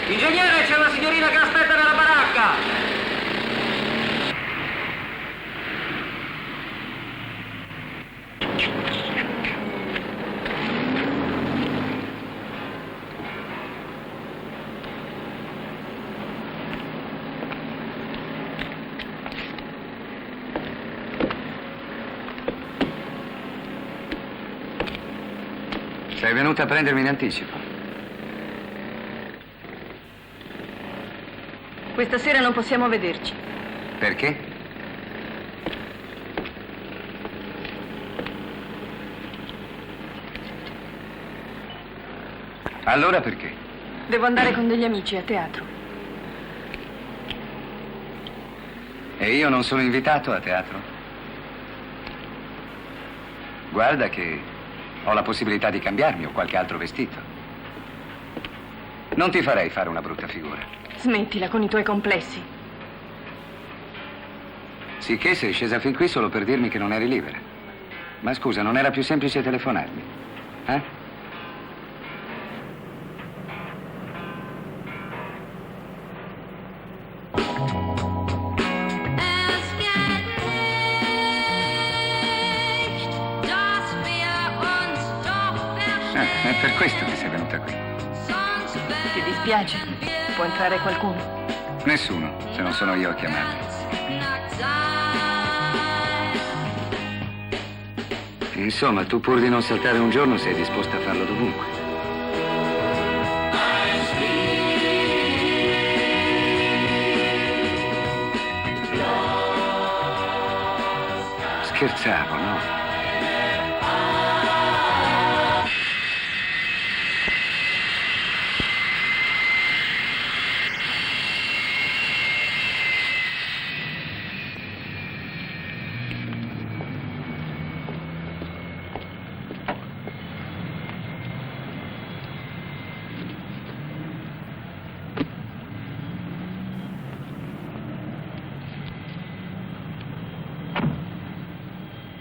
Ingegnere, c'è una signorina che aspetta nella baracca! Sei venuta a prendermi in anticipo. Questa sera non possiamo vederci. Perché? Allora perché? Devo andare con degli amici a teatro. E io non sono invitato a teatro? Guarda che ho la possibilità di cambiarmi o qualche altro vestito. Non ti farei fare una brutta figura. Smettila con i tuoi complessi. Sicché sei scesa fin qui solo per dirmi che non eri libera. Ma scusa, non era più semplice telefonarmi? Eh? È per questo che sei venuta qui. Ti dispiace? Può entrare qualcuno? Nessuno, se non sono io a chiamarti. Insomma, tu pur di non saltare un giorno sei disposta a farlo dovunque. Scherzavo, no?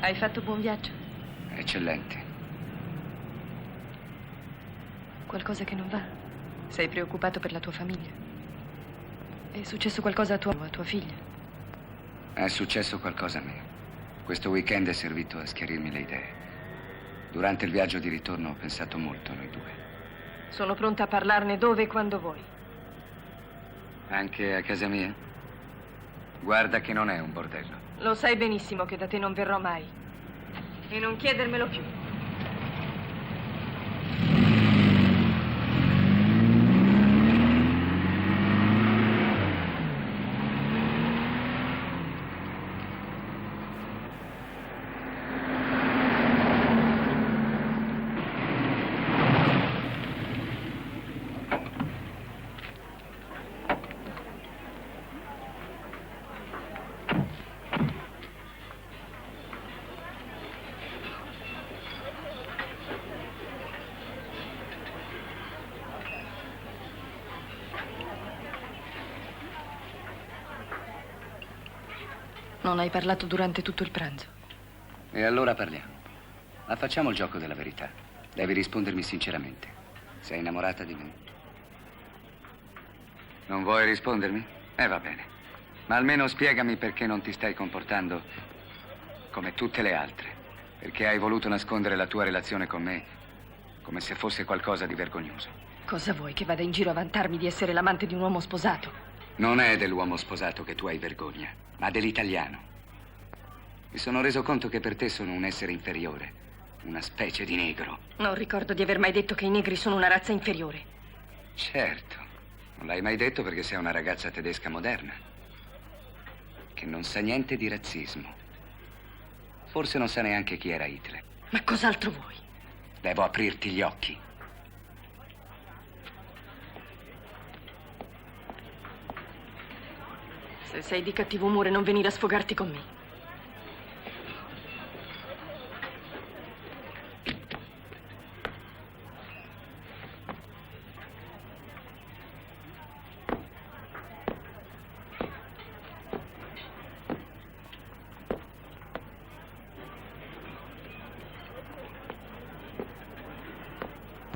Hai fatto buon viaggio? Eccellente. Qualcosa che non va? Sei preoccupato per la tua famiglia? È successo qualcosa a tua figlia? È successo qualcosa a me. Questo weekend è servito a schiarirmi le idee. Durante il viaggio di ritorno ho pensato molto a noi due. Sono pronta a parlarne dove e quando vuoi. Anche a casa mia? Guarda che non è un bordello. Lo sai benissimo che da te non verrò mai. E non chiedermelo più. Non hai parlato durante tutto il pranzo. E allora parliamo. Ma facciamo il gioco della verità. Devi rispondermi sinceramente. Sei innamorata di me? Non vuoi rispondermi? Va bene. Ma almeno spiegami perché non ti stai comportando come tutte le altre. Perché hai voluto nascondere la tua relazione con me come se fosse qualcosa di vergognoso. Cosa vuoi? Che vada in giro a vantarmi di essere l'amante di un uomo sposato? Non è dell'uomo sposato che tu hai vergogna, ma dell'italiano. Mi sono reso conto che per te sono un essere inferiore, una specie di negro. Non ricordo di aver mai detto che i negri sono una razza inferiore. Certo, non l'hai mai detto perché sei una ragazza tedesca moderna, che non sa niente di razzismo. Forse non sa neanche chi era Hitler. Ma cos'altro vuoi? Devo aprirti gli occhi. Se sei di cattivo umore, non venire a sfogarti con me.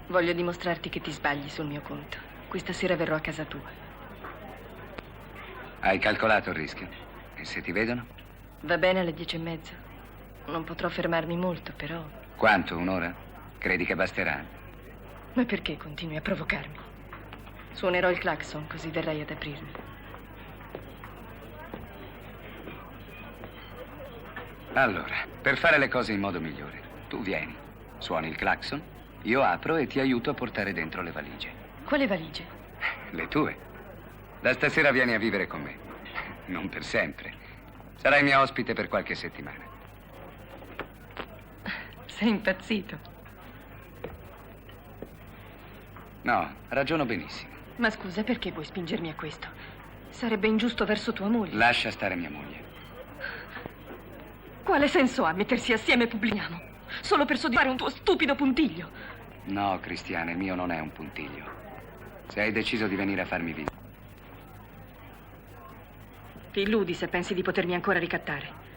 Voglio dimostrarti che ti sbagli sul mio conto. Questa sera verrò a casa tua. Hai calcolato il rischio? E se ti vedono? Va bene alle 10:30. Non potrò fermarmi molto, però... Quanto? Un'ora? Credi che basterà? Ma perché continui a provocarmi? Suonerò il clacson, così verrai ad aprirmi. Allora, per fare le cose in modo migliore, tu vieni, suoni il clacson Io apro e ti aiuto a portare dentro le valigie. Quale valigie? Le tue. Da stasera vieni a vivere con me. Non per sempre. Sarai mia ospite per qualche settimana. Sei impazzito. No, ragiono benissimo. Ma scusa, perché vuoi spingermi a questo? Sarebbe ingiusto verso tua moglie. Lascia stare mia moglie. Quale senso ha mettersi assieme e pubblichiamo? Solo per soddisfare un tuo stupido puntiglio. No, Cristiana, il mio non è un puntiglio. Se hai deciso di venire a farmi visita. Ti illudi se pensi di potermi ancora ricattare.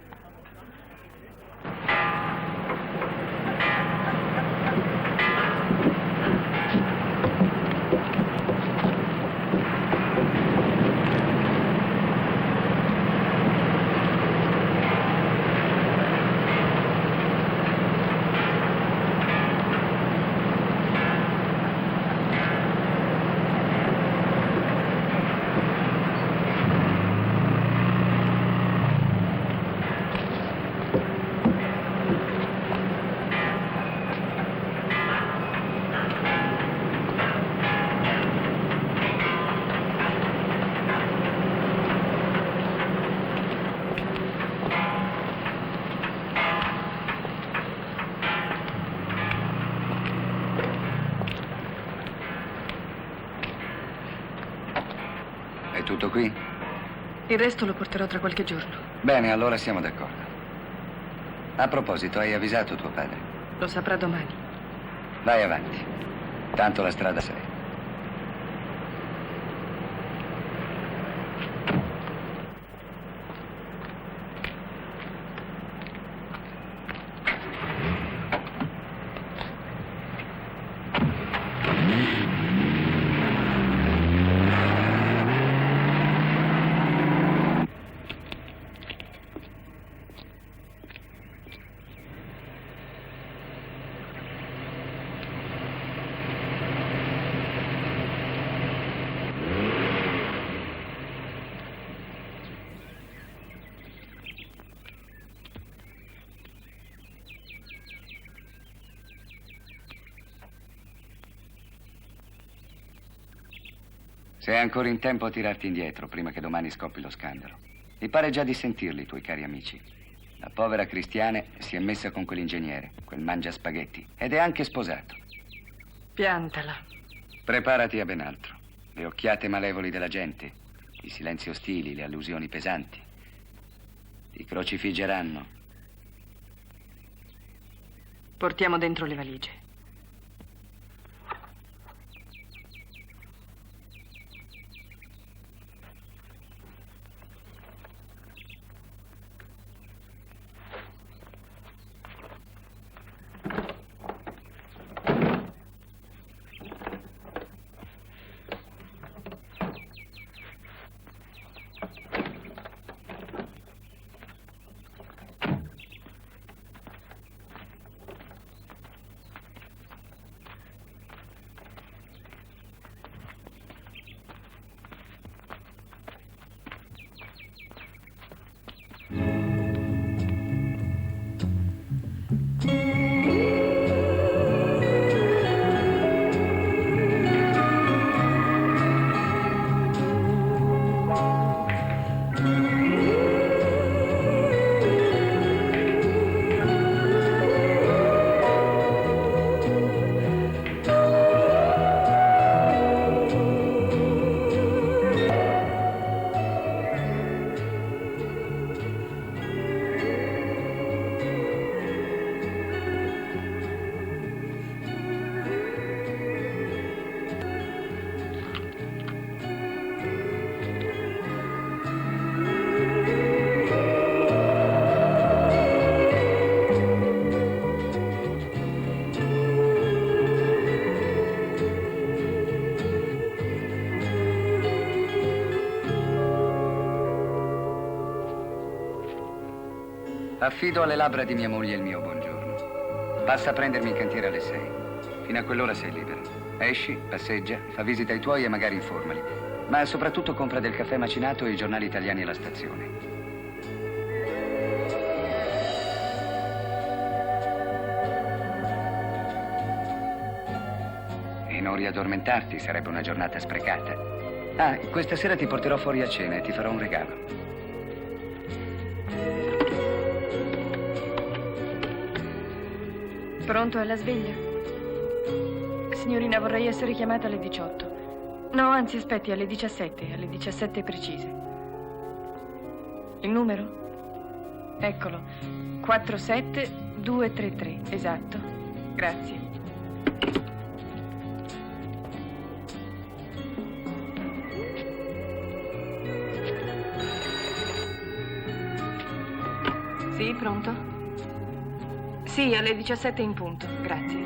È tutto qui? Il resto lo porterò tra qualche giorno. Bene, allora siamo d'accordo. A proposito, hai avvisato tuo padre? Lo saprà domani. Vai avanti. Tanto la strada sei. Sei ancora in tempo a tirarti indietro prima che domani scoppi lo scandalo. Mi pare già di sentirli, i tuoi cari amici. La povera Cristiane si è messa con quell'ingegnere, quel mangia spaghetti, ed è anche sposato. Piantala. Preparati a ben altro. Le occhiate malevoli della gente, i silenzi ostili, le allusioni pesanti. Ti crocifiggeranno. Portiamo dentro le valigie. Affido alle labbra di mia moglie il mio buongiorno. Passa a prendermi in cantiere alle 6. Fino a quell'ora sei libera. Esci, passeggia, fa visita ai tuoi e magari informali. Ma soprattutto compra del caffè macinato e i giornali italiani alla stazione. non riaddormentarti, sarebbe una giornata sprecata. Ah, questa sera ti porterò fuori a cena e ti farò un regalo. Pronto alla sveglia? Signorina, vorrei essere chiamata alle 18. No, anzi, aspetti, alle 17 precise. Il numero? Eccolo. 47233, esatto. Grazie. Sì, pronto? Sì, alle 17 in punto, grazie.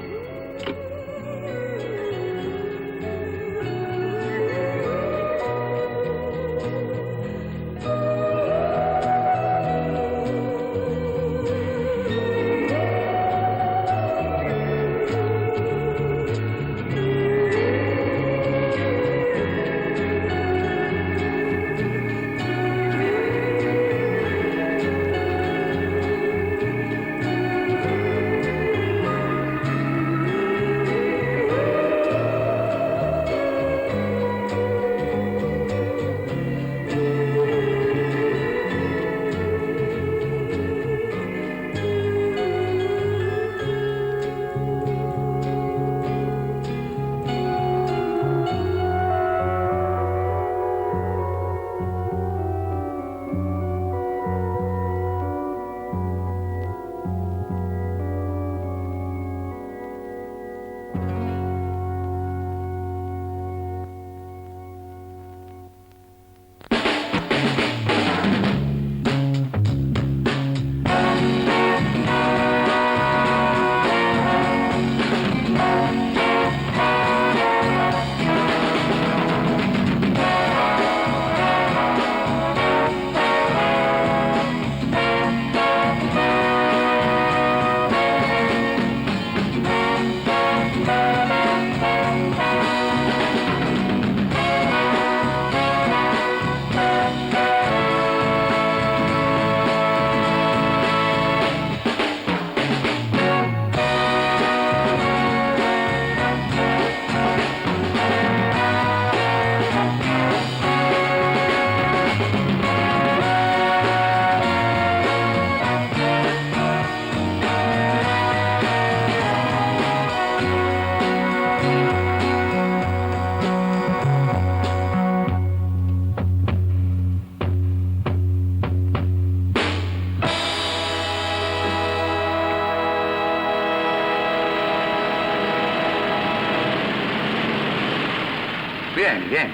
Vieni.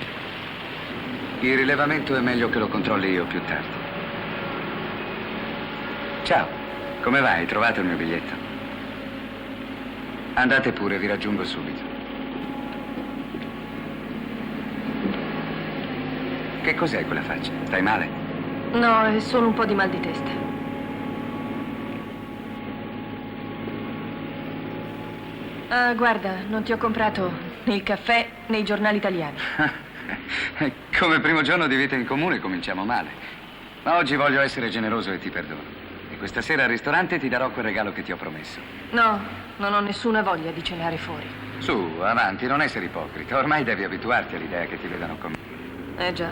Il rilevamento è meglio che lo controlli io più tardi. Ciao, come va? Hai trovato il mio biglietto? Andate pure, vi raggiungo subito. Che cos'è quella faccia? Stai male? No, è solo un po' di mal di testa. Ah, guarda, non ti ho comprato né il caffè né i giornali italiani. Come primo giorno di vita in comune cominciamo male. Ma oggi voglio essere generoso e ti perdono. E questa sera al ristorante ti darò quel regalo che ti ho promesso. No, non ho nessuna voglia di cenare fuori. Su, avanti, non essere ipocrita. Ormai devi abituarti all'idea che ti vedano con me. Già,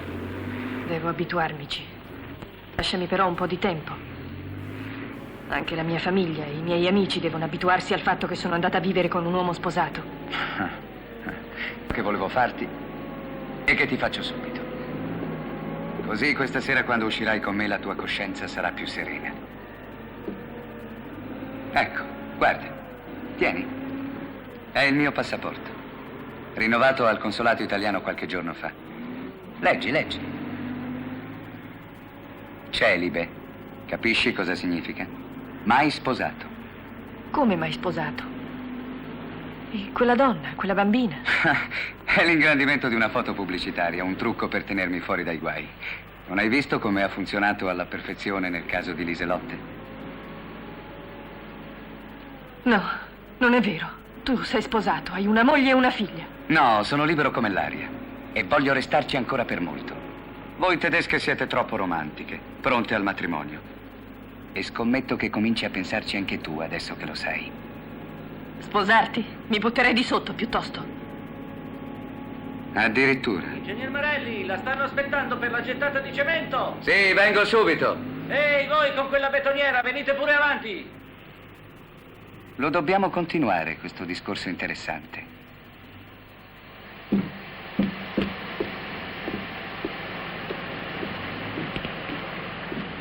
devo abituarmici. Lasciami però un po' di tempo. Anche la mia famiglia e i miei amici devono abituarsi al fatto che sono andata a vivere con un uomo sposato. Che volevo farti e che ti faccio subito. Così questa sera quando uscirai con me la tua coscienza sarà più serena. Ecco, guarda, tieni. È il mio passaporto. Rinnovato al consolato italiano qualche giorno fa. Leggi. Celibe. Capisci cosa significa? Mai sposato. Come mai sposato? E quella donna, quella bambina? È l'ingrandimento di una foto pubblicitaria, un trucco per tenermi fuori dai guai. Non hai visto come ha funzionato alla perfezione nel caso di Liselotte? No, non è vero. Tu sei sposato, hai una moglie e una figlia. No, sono libero come l'aria. E voglio restarci ancora per molto. Voi tedesche siete troppo romantiche, pronte al matrimonio. E scommetto che cominci a pensarci anche tu, adesso che lo sai. Sposarti? Mi butterei di sotto, piuttosto. Addirittura. Ingegner Marelli, la stanno aspettando per la gettata di cemento. Sì, vengo subito. Ehi, voi con quella betoniera, venite pure avanti. Lo dobbiamo continuare, questo discorso interessante.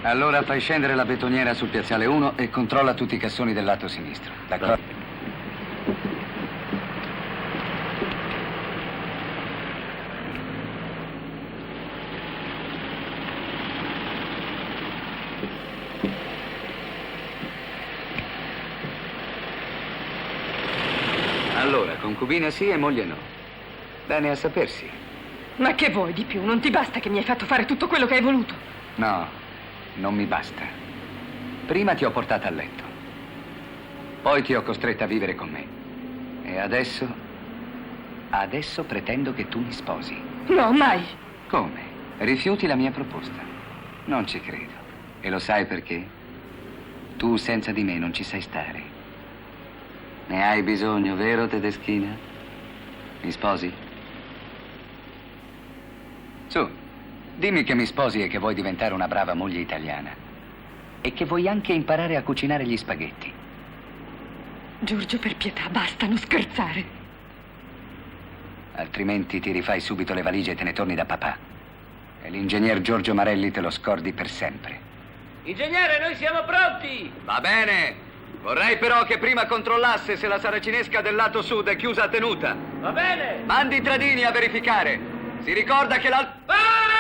Allora fai scendere la betoniera sul piazzale 1 e controlla tutti i cassoni del lato sinistro, d'accordo? Allora, concubina sì e moglie no. Bene a sapersi. Ma che vuoi di più? Non ti basta che mi hai fatto fare tutto quello che hai voluto? No, non mi basta. Prima ti ho portata a letto. Poi ti ho costretta a vivere con me. E adesso... Adesso pretendo che tu mi sposi. No, mai. Come? Rifiuti la mia proposta? Non ci credo. E lo sai perché? Tu senza di me non ci sai stare. Ne hai bisogno, vero, Tedeschina? Mi sposi? Su, dimmi che mi sposi e che vuoi diventare una brava moglie italiana. E che vuoi anche imparare a cucinare gli spaghetti. Giorgio, per pietà, basta, non scherzare. Altrimenti ti rifai subito le valigie e te ne torni da papà. E l'ingegner Giorgio Marelli te lo scordi per sempre. Ingegnere, noi siamo pronti. Va bene. Vorrei però che prima controllasse se la saracinesca del lato sud è chiusa a tenuta. Va bene. Mandi i tradini a verificare. Si ricorda che Vai!